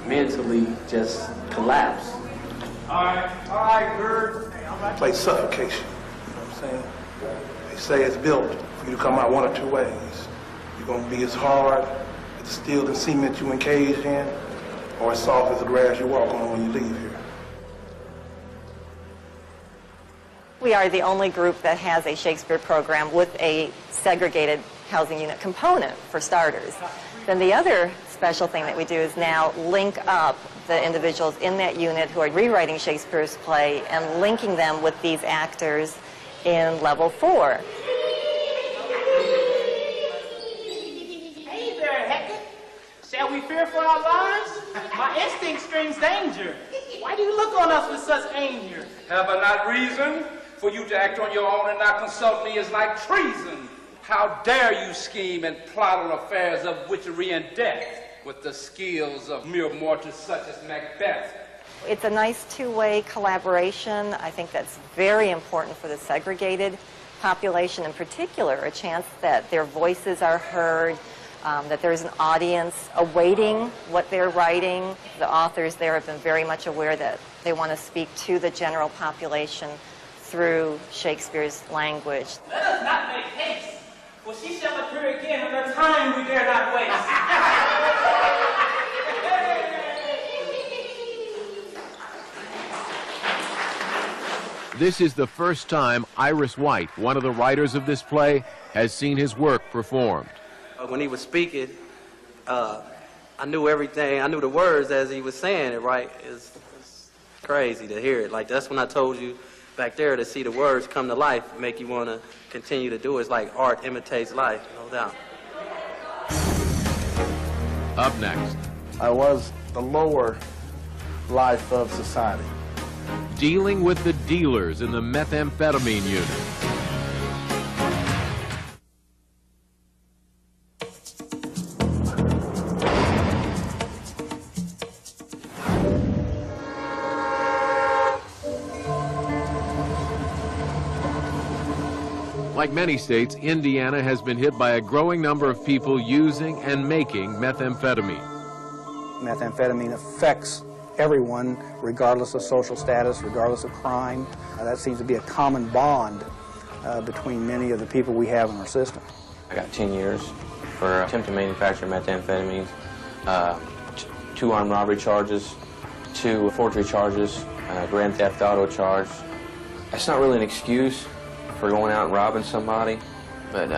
mentally just collapse. All right, Bird. Play suffocation. You know what I'm saying? They say it's built for you to come out one or two ways. You're going to be as hard as the steel and cement you encaged in, or as soft as the grass you walk on when you leave here. We are the only group that has a Shakespeare program with a segregated housing unit component, for starters. Then the other special thing that we do is now link up the individuals in that unit who are rewriting Shakespeare's play and linking them with these actors in level 4. Hey there, Hector. Shall we fear for our lives? My instinct screams danger. Why do you look on us with such anger? Have I not reason? For you to act on your own and not consult me is like treason. How dare you scheme and plot on affairs of witchery and death with the skills of mere mortals such as Macbeth? It's a nice two-way collaboration. I think that's very important for the segregated population in particular, a chance that their voices are heard, that there's an audience awaiting what they're writing. The authors there have been very much aware that they want to speak to the general population through Shakespeare's language. Let us not make haste, for she shall appear again in a time we dare not waste. This is the first time Iris White, one of the writers of this play, has seen his work performed. When he was speaking, I knew everything. I knew the words as he was saying it, right? It's crazy to hear it. Like, that's when I told you back there, to see the words come to life, make you want to continue to do it. It's like art imitates life, no doubt. Up next, I was the lower life of society. dealing with the dealers in the methamphetamine unit. Like many states, Indiana has been hit by a growing number of people using and making methamphetamine. Methamphetamine affects everyone, regardless of social status, regardless of crime. That seems to be a common bond between many of the people we have in our system. I got 10 years for attempted manufacture of methamphetamines, 2 armed robbery charges, 2 forgery charges, grand theft auto charge. That's not really an excuse for going out and robbing somebody, but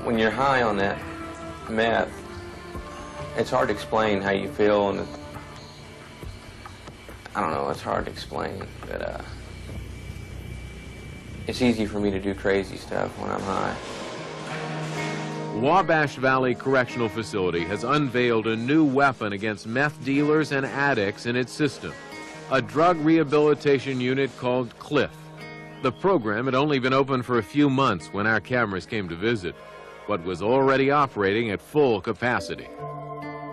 when you're high on that meth, it's hard to explain how you feel, and I don't know, it's hard to explain, but it's easy for me to do crazy stuff when I'm high. Wabash Valley Correctional Facility has unveiled a new weapon against meth dealers and addicts in its system, a drug rehabilitation unit called Cliff. The program had only been open for a few months when our cameras came to visit, but was already operating at full capacity.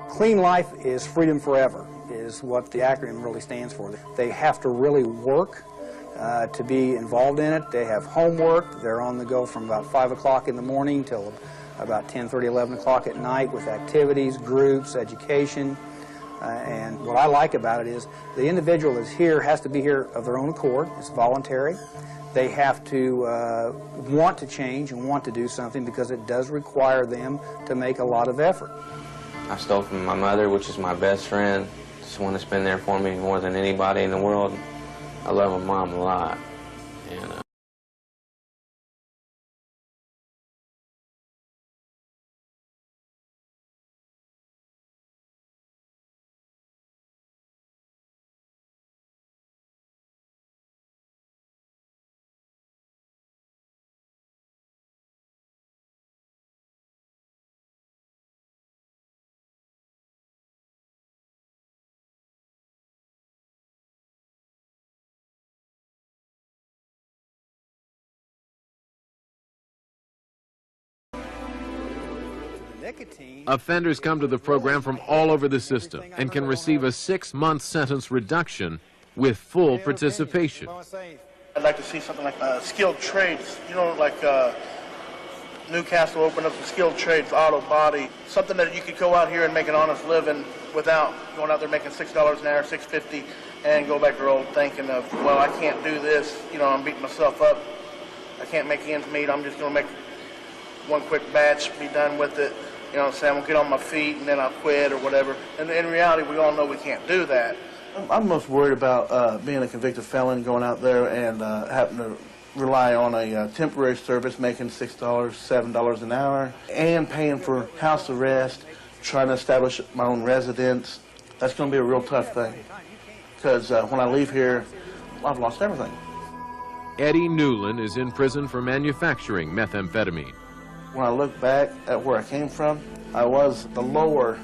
Clean Life is freedom forever, is what the acronym really stands for. They have to really work to be involved in it. They have homework. They're on the go from about 5 o'clock in the morning till about 10:30, 11 o'clock at night with activities, groups, education. And what I like about it is the individual that's here has to be here of their own accord. It's voluntary. They have to want to change and want to do something because it does require them to make a lot of effort. I stole from my mother, which is my best friend. She's the one that's been there for me more than anybody in the world. I love my mom a lot. And Offenders come to the program from all over the system and can receive a 6-month sentence reduction with full participation. I'd like to see something like skilled trades, you know, like Newcastle opened up some skilled trades, auto body, something that you could go out here and make an honest living without going out there making $6 an hour, $6.50, and go back to your old thinking of, well, I can't do this, you know, I'm beating myself up, I can't make ends meet, I'm just going to make one quick batch, be done with it, you know what I'm saying, I'll get on my feet and then I'll quit or whatever. And in reality, we all know we can't do that. I'm most worried about being a convicted felon, going out there and having to rely on a temporary service, making $6, $7 an hour, and paying for house arrest, trying to establish my own residence. That's going to be a real tough thing, because when I leave here, I've lost everything. Eddie Newland is in prison for manufacturing methamphetamine. When I look back at where I came from, I was the lower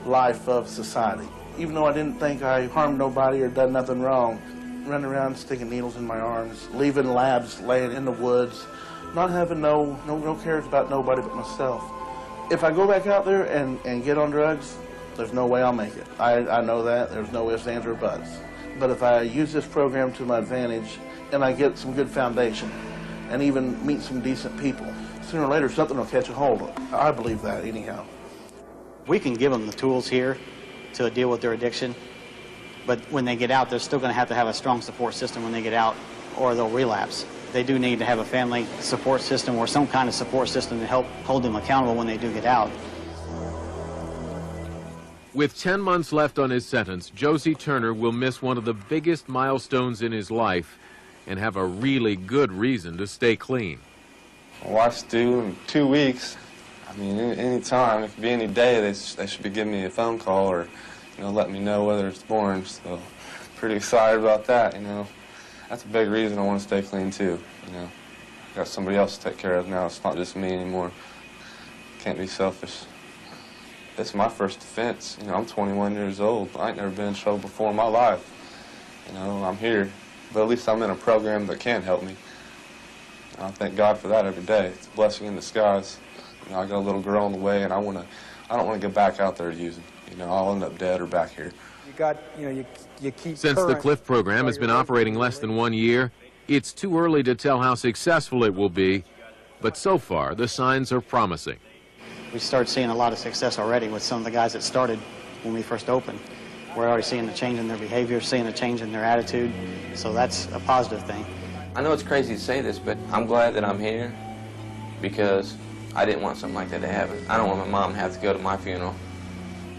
life of society. Even though I didn't think I harmed nobody or done nothing wrong, running around sticking needles in my arms, leaving labs laying in the woods, not having no cares about nobody but myself. If I go back out there and get on drugs, there's no way I'll make it. I know that. There's no ifs, ands, or buts. But if I use this program to my advantage and I get some good foundation and even meet some decent people, sooner or later something will catch a hold of it. I believe that anyhow. We can give them the tools here to deal with their addiction, but when they get out, they're still going to have a strong support system when they get out, or they'll relapse. They do need to have a family support system or some kind of support system to help hold them accountable when they do get out. With 10 months left on his sentence, Josie Turner will miss one of the biggest milestones in his life and have a really good reason to stay clean. My wife's due in 2 weeks. I mean, any time, it could be any day, they should be giving me a phone call or, you know, let me know whether it's born. So, pretty excited about that, you know. That's a big reason I want to stay clean, too, you know. I got somebody else to take care of now. It's not just me anymore. Can't be selfish. It's my first offense. You know, I'm 21 years old. I ain't never been in trouble before in my life. You know, I'm here. But at least I'm in a program that can help me. I thank God for that every day. It's a blessing in disguise. You know, I got a little girl on the way, and I don't want to get back out there using. You know, I'll end up dead or back here. You keep Since the CLIF program has been operating less than 1 year, it's too early to tell how successful it will be, but so far the signs are promising. We start seeing a lot of success already with some of the guys that started when we first opened. We're already seeing a change in their behavior, seeing a change in their attitude, so that's a positive thing. I know it's crazy to say this, but I'm glad that I'm here because I didn't want something like that to happen. I don't want my mom to have to go to my funeral.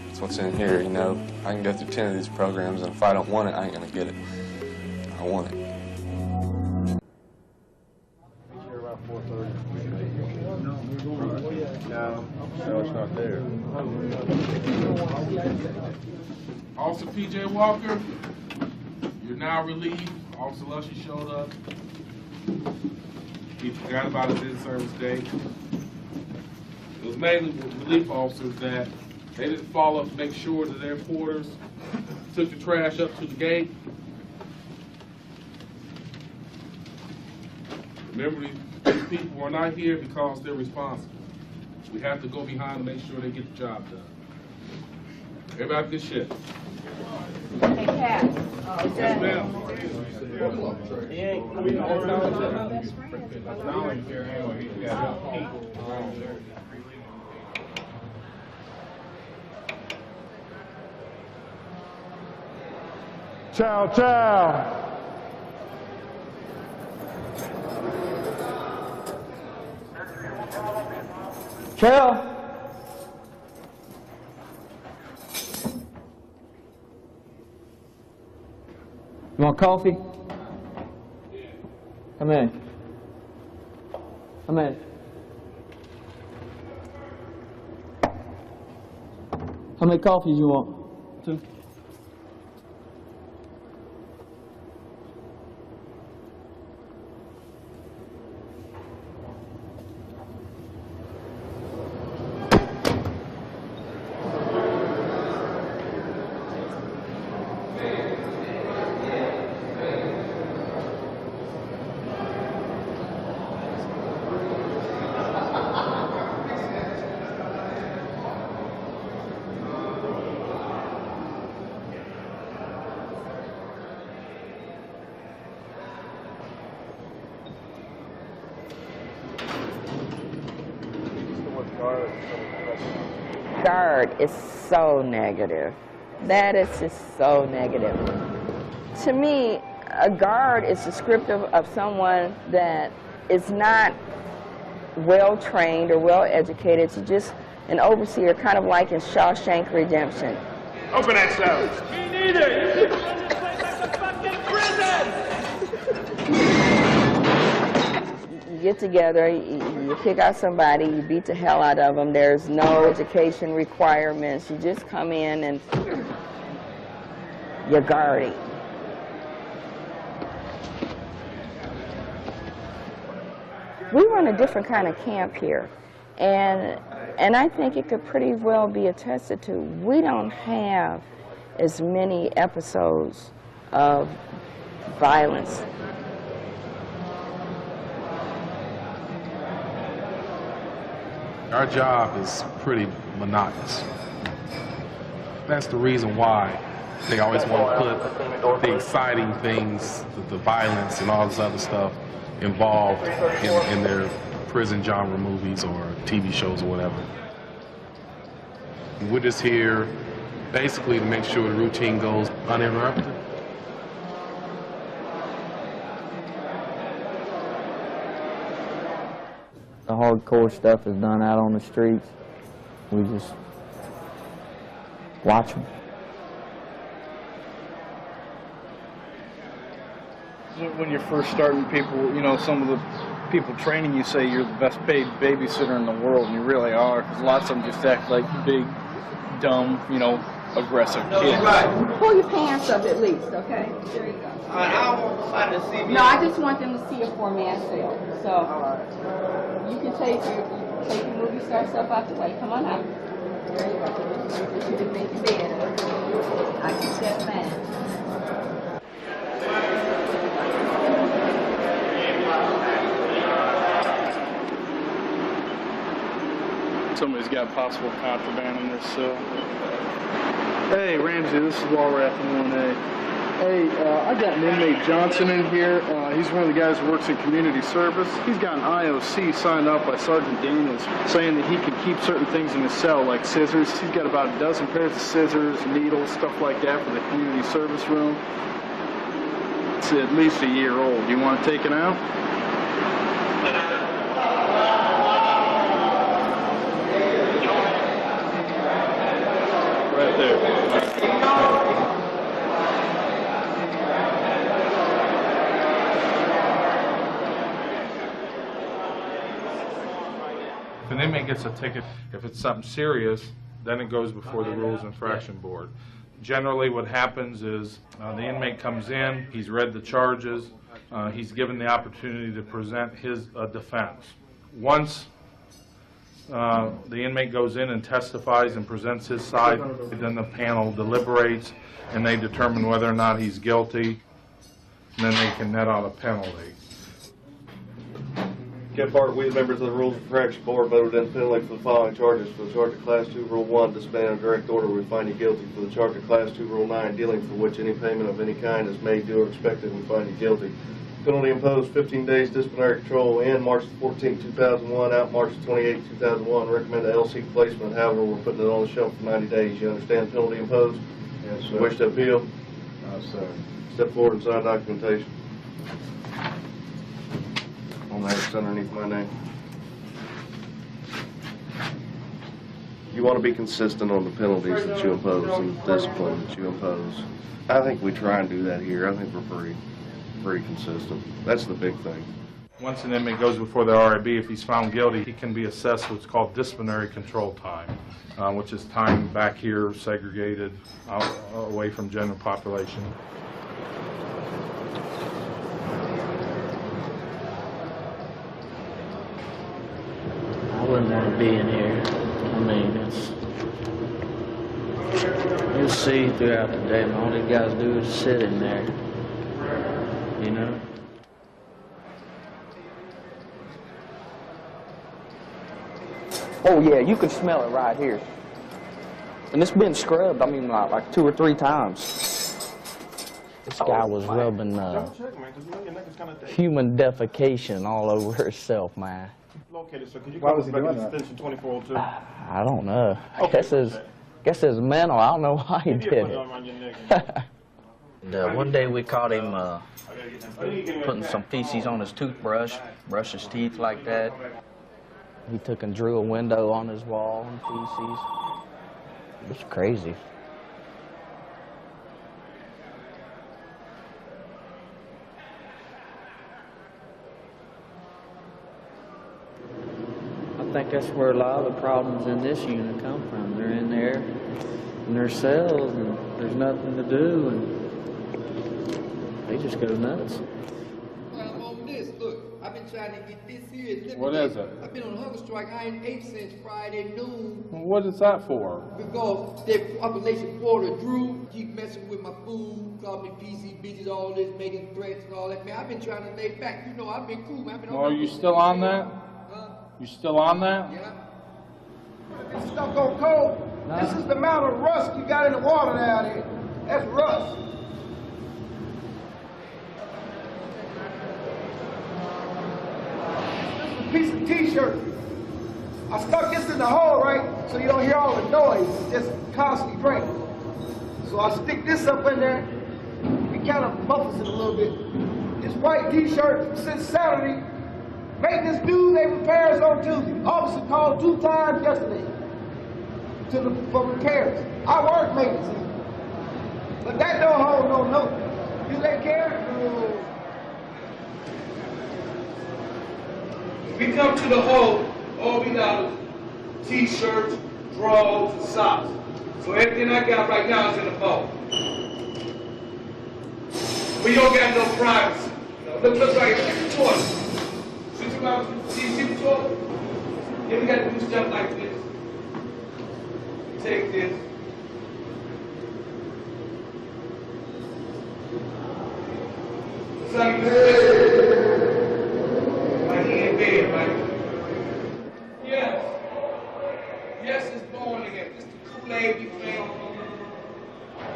That's what's in here, you know. I can go through 10 of these programs, and if I don't want it, I ain't going to get it. I want it. No, it's not there. Officer P.J. Walker, you're now relieved. Officer Lushy showed up. He forgot about his in-service day. It was mainly relief officers that they didn't follow up to make sure that their porters took the trash up to the gate. Remember, these people are not here because they're responsible. We have to go behind and make sure they get the job done. Everybody good shit. Hey, Pat. Yes, ma'am. Ciao, ciao. Carol. You want coffee? Come in. Come in. How many coffees you want? 2. guard is so negative. That is just so negative. To me, a guard is descriptive of someone that is not well trained or well educated, to just an overseer, kind of like in Shawshank Redemption. Open that cell. Me neither. You people run this place like a fucking prison. You get together, you pick out somebody, you beat the hell out of them. There's no education requirements. You just come in and you're guarding. We run a different kind of camp here, and I think it could pretty well be attested to. We don't have as many episodes of violence. Our job is pretty monotonous. That's the reason why they always want to put the exciting things, the violence and all this other stuff involved in their prison genre movies or TV shows or whatever. We're just here basically to make sure the routine goes uninterrupted. The hardcore stuff is done out on the streets. We just watch them. When you're first starting, people, you know, some of the people training you say you're the best paid babysitter in the world, and you really are, because lots of them just act like big, dumb, you know, aggressive kids. Pull your pants up at least, okay? There you go. I don't want somebody to see me. No, I just want them to see a four-man cell. So you can take your movie star stuff out the way. Come on out. There you go. You can make your bed. I can step back. Somebody's got possible contraband in their cell. Hey, Ramsey, this is Walrath in 1A. Hey, I got an inmate Johnson in here. He's one of the guys who works in community service. He's got an IOC signed up by Sergeant Daniels saying that he can keep certain things in his cell, like scissors. He's got about a dozen pairs of scissors, needles, stuff like that for the community service room. It's at least a year old. Do you want to take it out? Right there. If an inmate gets a ticket, if it's something serious, then it goes before the Rules Infraction Board. Generally what happens is the inmate comes in, he's read the charges, he's given the opportunity to present his defense. Once the inmate goes in and testifies and presents his side, then the panel deliberates and they determine whether or not he's guilty, and then they can net out a penalty. Ken Park, we, the members of the Rules Infraction Board, voted in penalty for the following charges. For the charge of Class 2, Rule 1, disband a direct order, we find you guilty. For the charge of Class 2, Rule 9, dealing for which any payment of any kind is made, due, or expected, we find you guilty. Penalty imposed 15 days disciplinary control in March 14, 2001, out March 28, 2001. Recommend a LC placement. However, we're putting it on the shelf for 90 days. You understand the penalty imposed? Yes, sir. Wish to appeal? No, sir. Step forward and sign documentation. On there, it's underneath my name. You want to be consistent on the penalties that you impose and the discipline that you impose. I think we try and do that here. I think we're pretty consistent. That's the big thing. Once an inmate goes before the RIB, if he's found guilty, he can be assessed what's called disciplinary control time, which is time back here segregated away from general population. I wouldn't want to be in here. I mean, you'll see throughout the day, and all these guys do is sit in there, you know? Oh yeah, you can smell it right here. And it's been scrubbed, I mean, like 2 or 3 times. This guy was rubbing human defecation all over herself, man. Located, so could you Why call was us he back doing at that? extension 2402? I don't know. I Okay. guess it's mental. I don't know why he Maybe did put it. on your neck. And, one day we caught him putting some feces on his toothbrush, brush his teeth like that. He took and drew a window on his wall and feces. It's crazy. I think that's where a lot of the problems in this unit come from. They're in there in their cells and there's nothing to do and they just go nuts. Look, I've been trying to get this here. What is it? I've been on hunger strike. I ain't ate since Friday noon Well, what is that for? because that population quarter Drew keep messing with my food, call me PC bitches, all this, making threats and all that. Man, I've been trying to lay back. You know, I've been cool, man. I've been Well, are you still on that? You still on that? Yeah. This stuff go cold. This is the amount of rust you got in the water down here. That's rust. This is a piece of t-shirt. I stuck this in the hole, right, so you don't hear all the noise. It's just constantly draining. So I stick this up in there. It kind of muffles it a little bit. This white t-shirt since Saturday. Maintenance due, they repairs on Tuesday. Officer called 2 times yesterday for repairs. I work maintenance, but that don't hold no note. You take care? No. We come to the hole, all we got is t-shirts, drawers, and socks. So everything I got right now is in the boat. We don't got no privacy. Look right here, look at the toilet. See the toilet? Then we got to do stuff like this. Take this. Something like he in bed, right? Yes. Yes, it's born again. This is the Kool-Aid we found.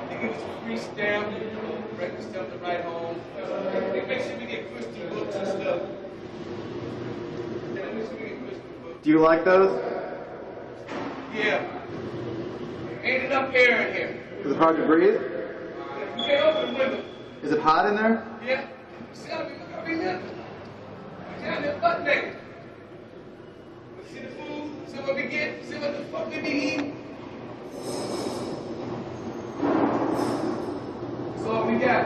They give us a free stamp, breakfast stamp to write home. They make sure we get Christian books and stuff. Do you like those? Yeah. Ain't enough air in here. Is it hard to breathe? You can't open the window. Is it hot in there? Yeah. See how we live? Down there butt naked. See the food? See what we get? See what the fuck we be eating? That's all we got.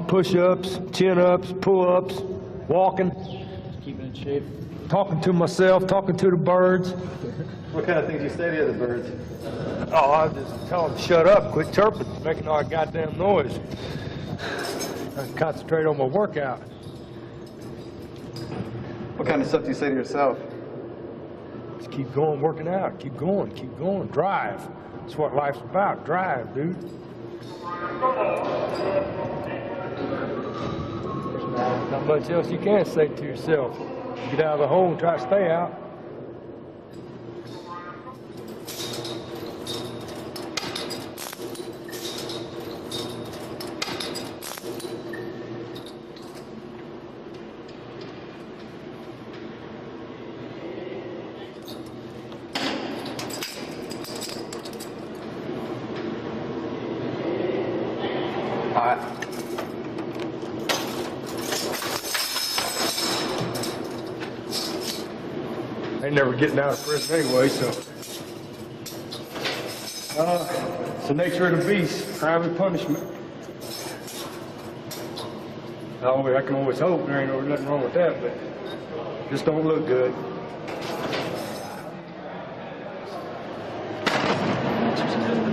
Push-ups, chin-ups, pull-ups, walking. Just keeping in shape. Talking to myself, talking to the birds. What kind of things you say to the birds? Oh, I just tell them to shut up, quit chirping, making all that goddamn noise. I can concentrate on my workout. What kind of stuff do you say to yourself? Just keep going, working out, keep going, drive. That's what life's about, drive, dude. Not much else you can say to yourself. Get out of the hole and try to stay out. Ain't never getting out of prison anyway, so. It's the nature of the beast, crime and punishment. I can always hope there ain't nothing wrong with that, but just don't look good.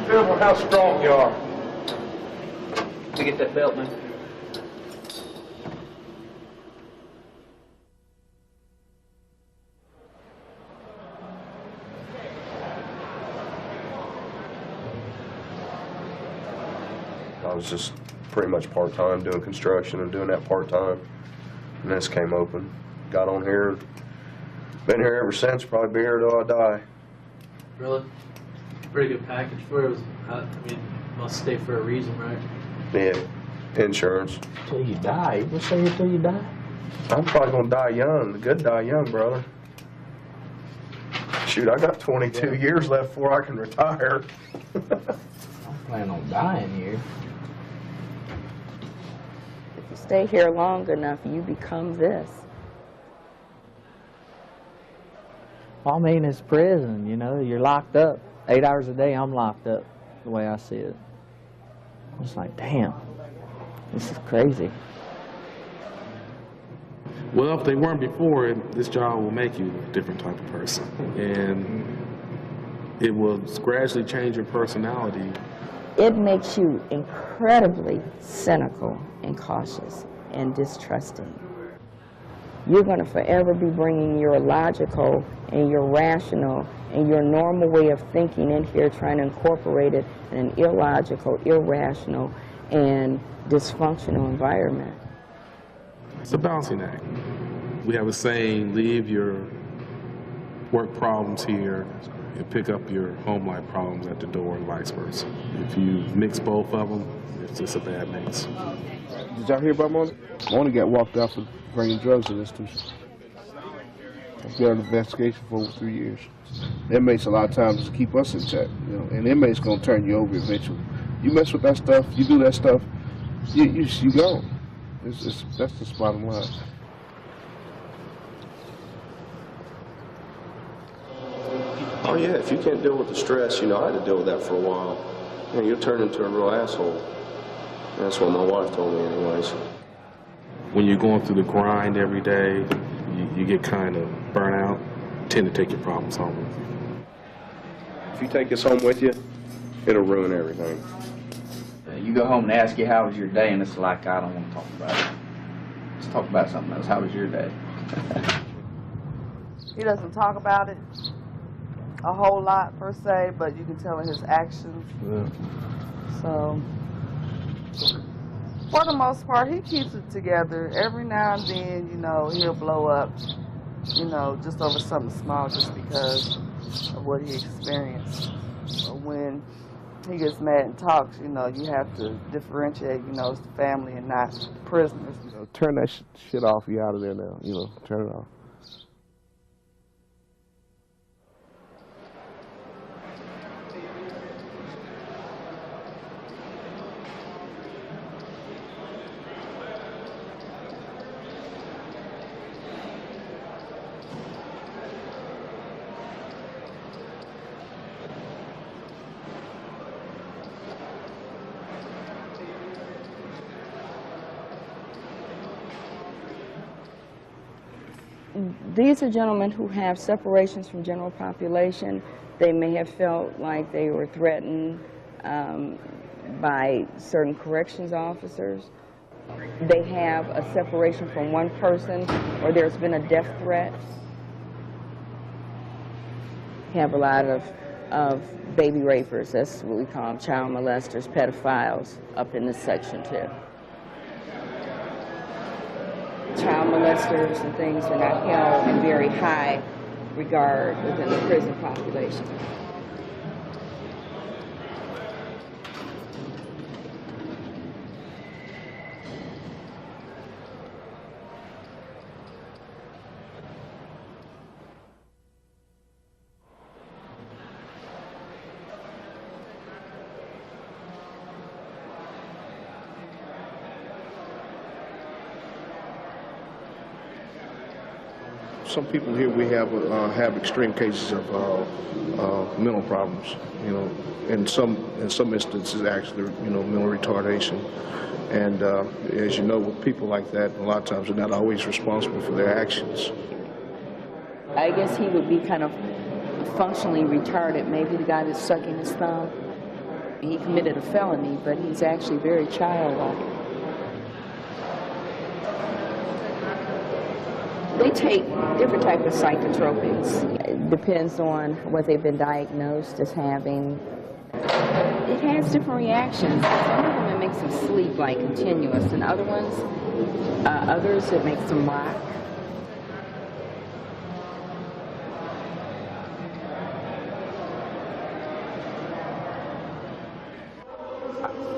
Feel how strong you are. Let me get that belt, man. I was just pretty much part-time, doing construction and doing that part-time. And this came open. Got on here, been here ever since, probably be here till I die. Really? Pretty good package for it. I mean, must stay for a reason, right? Yeah, insurance. Till you die. You just stay here till you die? I'm probably gonna die young. The good die young, brother. Shoot, I got 22 years left before I can retire. I'm planning on dying here. If you stay here long enough, you become this. Well, I mean, it's prison, you know, you're locked up. 8 hours a day, I'm locked up, the way I see it. I'm just like, damn, this is crazy. Well, if they weren't before, this job will make you a different type of person. And it will gradually change your personality. It makes you incredibly cynical and cautious and distrusting. You're going to forever be bringing your logical and your rational and your normal way of thinking in here, trying to incorporate it in an illogical, irrational, and dysfunctional environment. It's a balancing act. We have a saying, leave your work problems here and pick up your home life problems at the door and vice versa. If you mix both of them, it's just a bad mix. Did y'all hear about Moni? Moni got walked out for bringing drugs to the institution. I've got an investigation for over 3 years. Inmates a lot of times just keep us in check, you know, and inmates gonna turn you over eventually. You mess with that stuff, you do that stuff, you gone. That's the bottom line. Oh yeah, if you can't deal with the stress, you know, I had to deal with that for a while. You know, you'll turn into a real asshole. That's what my wife told me anyways. When you're going through the grind every day, you get kind of burnt out, tend to take your problems home with you. If you take this home with you, it'll ruin everything. You go home and ask you how was your day, and it's like, I don't want to talk about it. Let's talk about something else. How was your day? He doesn't talk about it a whole lot per se, but you can tell in his actions. Yeah. So, for the most part, he keeps it together. Every now and then, you know, he'll blow up, you know, just over something small just because of what he experienced. But when he gets mad and talks, you know, you have to differentiate, you know, it's the family and not the prisoners. You know, turn that shit off, you out of there now, you know, turn it off. These are gentlemen who have separations from general population. They may have felt like they were threatened by certain corrections officers. They have a separation from one person, or there's been a death threat. We have a lot of baby rapers, that's what we call them, child molesters, pedophiles, up in this section too. Child molesters and things are not held in very high regard within the prison population. Some people here we have extreme cases of mental problems, you know, in some instances actually, you know, mental retardation. And as you know, with people like that, a lot of times they're not always responsible for their actions. I guess he would be kind of functionally retarded. Maybe the guy that's sucking his thumb, he committed a felony, but he's actually very childlike. They take different types of psychotropics. It depends on what they've been diagnosed as having. It has different reactions. Some of them it makes them sleep like continuous, and others it makes them rock.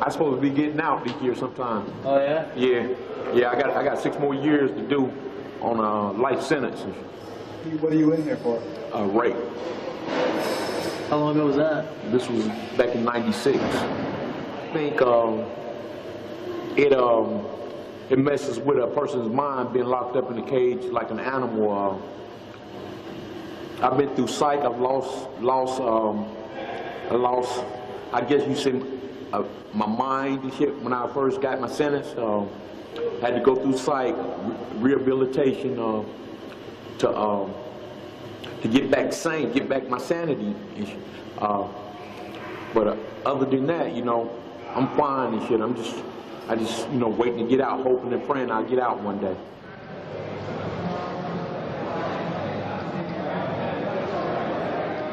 I'm supposed to be getting out this year sometime. Oh yeah? Yeah. I got 6 more years to do on a life sentence. What are you in there for? Rape. How long ago was that? This was back in '96. I think it messes with a person's mind being locked up in a cage like an animal. I've been through psych. I've lost. I guess you say my mind and shit when I first got my sentence. Had to go through psych rehabilitation to get back sane, get back my sanity. But other than that, you know, I'm fine and shit. I just, you know, waiting to get out, hoping and praying I'll get out one day.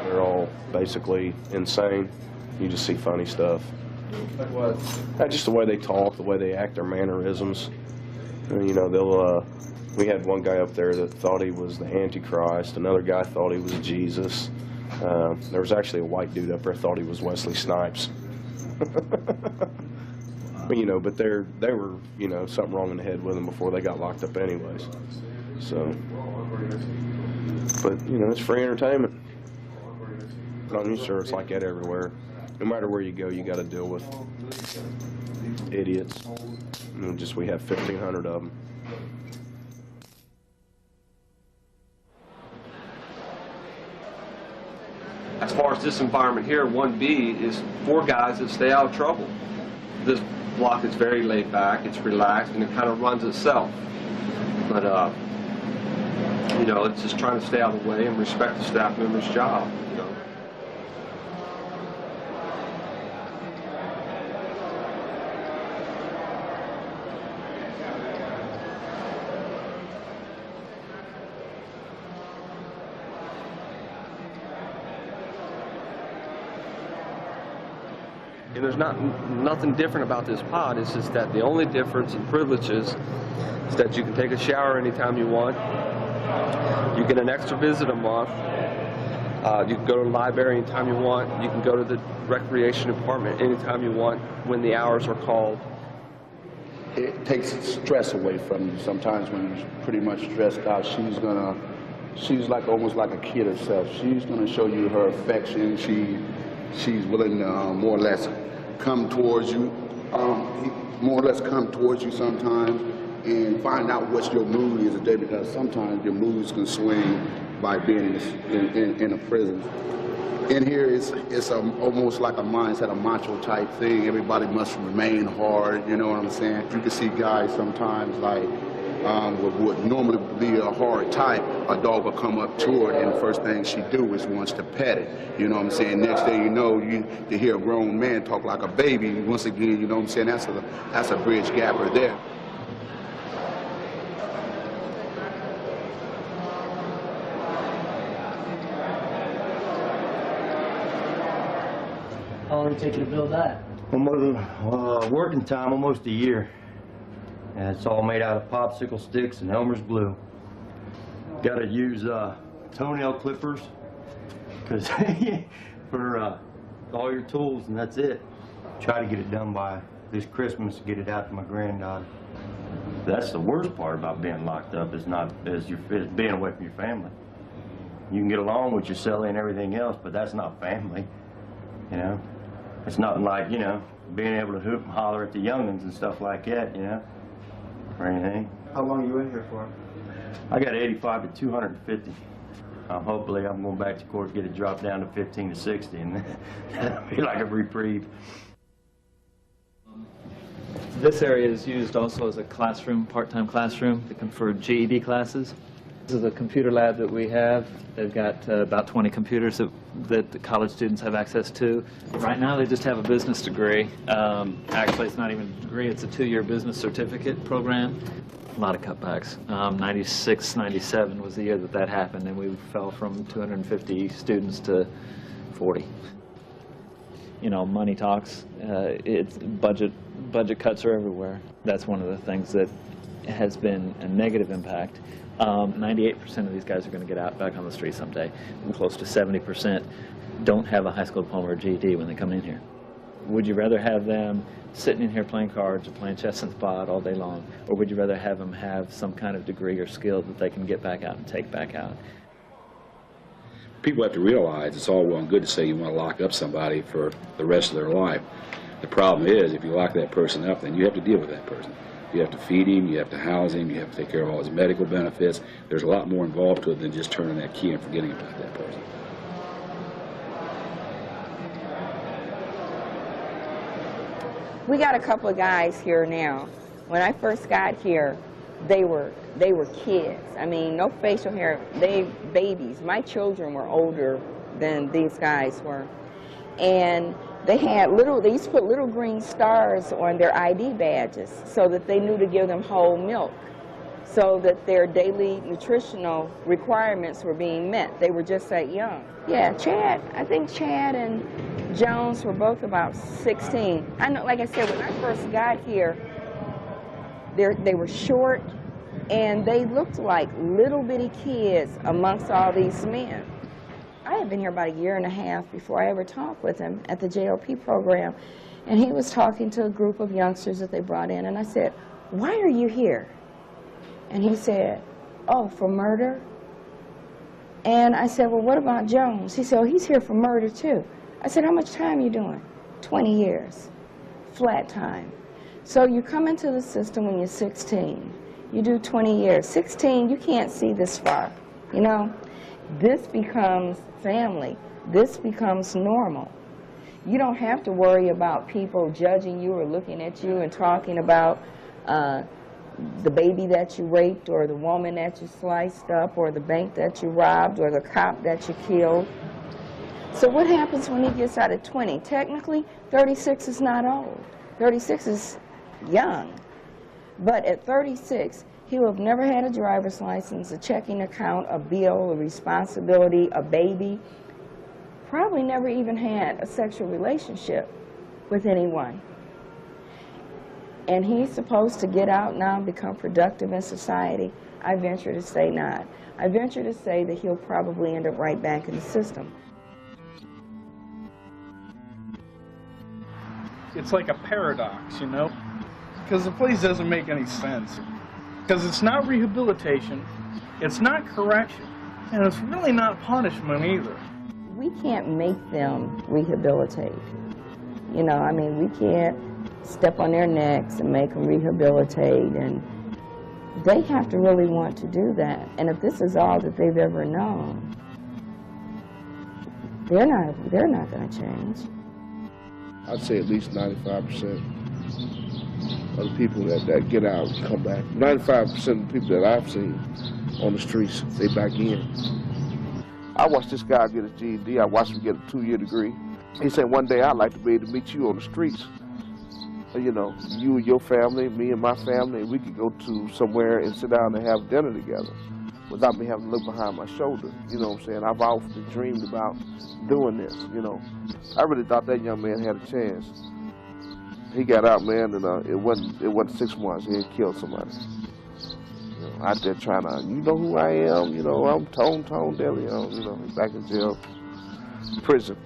They're all basically insane. You just see funny stuff. Like what? Just the way they talk, the way they act, their mannerisms. And, you know, we had one guy up there that thought he was the Antichrist. Another guy thought he was Jesus. There was actually a white dude up there that thought he was Wesley Snipes. But, you know, but they were, you know, something wrong in the head with them before they got locked up anyways. So, but, you know, it's free entertainment. I'm sure it's like that everywhere. No matter where you go, you got to deal with idiots. And just we have 1,500 of them. As far as this environment here, 1B is for guys that stay out of trouble. This block is very laid back, it's relaxed, and it kind of runs itself. But, you know, it's just trying to stay out of the way and respect the staff member's job, you know. And there's nothing different about this pod. It's just that the only difference in privileges is that you can take a shower anytime you want. You get an extra visit a month. You can go to the library anytime you want. You can go to the recreation department anytime you want when the hours are called. It takes stress away from you. Sometimes when you're pretty much stressed out, she's like almost like a kid herself. She's gonna show you her affection. She's willing to more or less come towards you, sometimes, and find out what your mood is today, because sometimes your moods can swing by being in a prison. In here, it's almost like a mindset, a macho type thing. Everybody must remain hard, you know what I'm saying? You can see guys sometimes like, what would normally be a hard type, a dog will come up to her and the first thing she do is wants to pet it. You know what I'm saying? Next thing you know, you hear a grown man talk like a baby. Once again, you know what I'm saying? That's a bridge gapper there. How long did it take you to build that? Working time, almost a year. And it's all made out of popsicle sticks and Elmer's glue. Got to use toenail clippers for all your tools, and that's it. Try to get it done by this Christmas, get it out to my granddaughter. That's the worst part about being locked up is being away from your family. You can get along with your cellie and everything else, but that's not family, you know? It's nothing like, you know, being able to hoop and holler at the young'uns and stuff like that, you know? Or anything. How long are you in here for? I got 85 to 250. Hopefully I'm going back to court to get it dropped down to 15 to 60, and that'll be like a reprieve. This area is used also as a classroom, part-time classroom for GED classes. This is a computer lab that we have. They've got about 20 computers that the college students have access to. Right now they just have a business degree. Actually, it's not even a degree, it's a 2-year business certificate program. A lot of cutbacks. 96, 97 was the year that happened, and we fell from 250 students to 40. You know, money talks. It's budget budget cuts are everywhere. That's one of the things that has been a negative impact. 98% of these guys are going to get out back on the street someday. And close to 70% don't have a high school diploma or GED when they come in here. Would you rather have them sitting in here playing cards or playing chess and spot all day long, or would you rather have them have some kind of degree or skill that they can get back out and take back out? People have to realize it's all well and good to say you want to lock up somebody for the rest of their life. The problem is, if you lock that person up, then you have to deal with that person. You have to feed him, you have to house him, you have to take care of all his medical benefits. There's a lot more involved to it than just turning that key and forgetting about that person. We got a couple of guys here now. When I first got here, they were kids. I mean, no facial hair, they babies. My children were older than these guys were. And they used to put little green stars on their ID badges so that they knew to give them whole milk, so that their daily nutritional requirements were being met. They were just that young. Yeah, I think Chad and Jones were both about 16. I know, like I said, when I first got here, they were short, and they looked like little bitty kids amongst all these men. I had been here about a year and a half before I ever talked with him at the JLP program, and he was talking to a group of youngsters that they brought in, and I said, "Why are you here?" And he said, "Oh, for murder?" And I said, "Well, what about Jones?" He said, "Oh, he's here for murder too." I said, "How much time are you doing?" 20 years, flat time. So you come into the system when you're 16. You do 20 years. 16, you can't see this far, you know? This becomes family. This becomes normal. You don't have to worry about people judging you or looking at you and talking about the baby that you raped, or the woman that you sliced up, or the bank that you robbed, or the cop that you killed. So what happens when he gets out at 20? Technically, 36 is not old. 36 is young. But at 36, he will have never had a driver's license, a checking account, a bill, a responsibility, a baby. Probably never even had a sexual relationship with anyone. And he's supposed to get out now and become productive in society? I venture to say not. I venture to say that he'll probably end up right back in the system. It's like a paradox, you know? Because the place doesn't make any sense. Because it's not rehabilitation, it's not correction, and it's really not punishment either. We can't make them rehabilitate. You know, I mean, we can't step on their necks and make them rehabilitate, and they have to really want to do that. And if this is all that they've ever known, they're not going to change. I'd say at least 95% of the people that get out and come back. 95% of the people that I've seen on the streets, they back in. I watched this guy get his GED. I watched him get a 2-year degree. He said, "One day I'd like to be able to meet you on the streets. You know, you and your family, me and my family, and we could go to somewhere and sit down and have dinner together without me having to look behind my shoulder." You know what I'm saying? I've often dreamed about doing this, you know. I really thought that young man had a chance. He got out, man, and it wasn't 6 months. He had killed somebody. You know, out there trying to, you know who I am, you know, I'm Tone Daly, you know, back in jail, prison.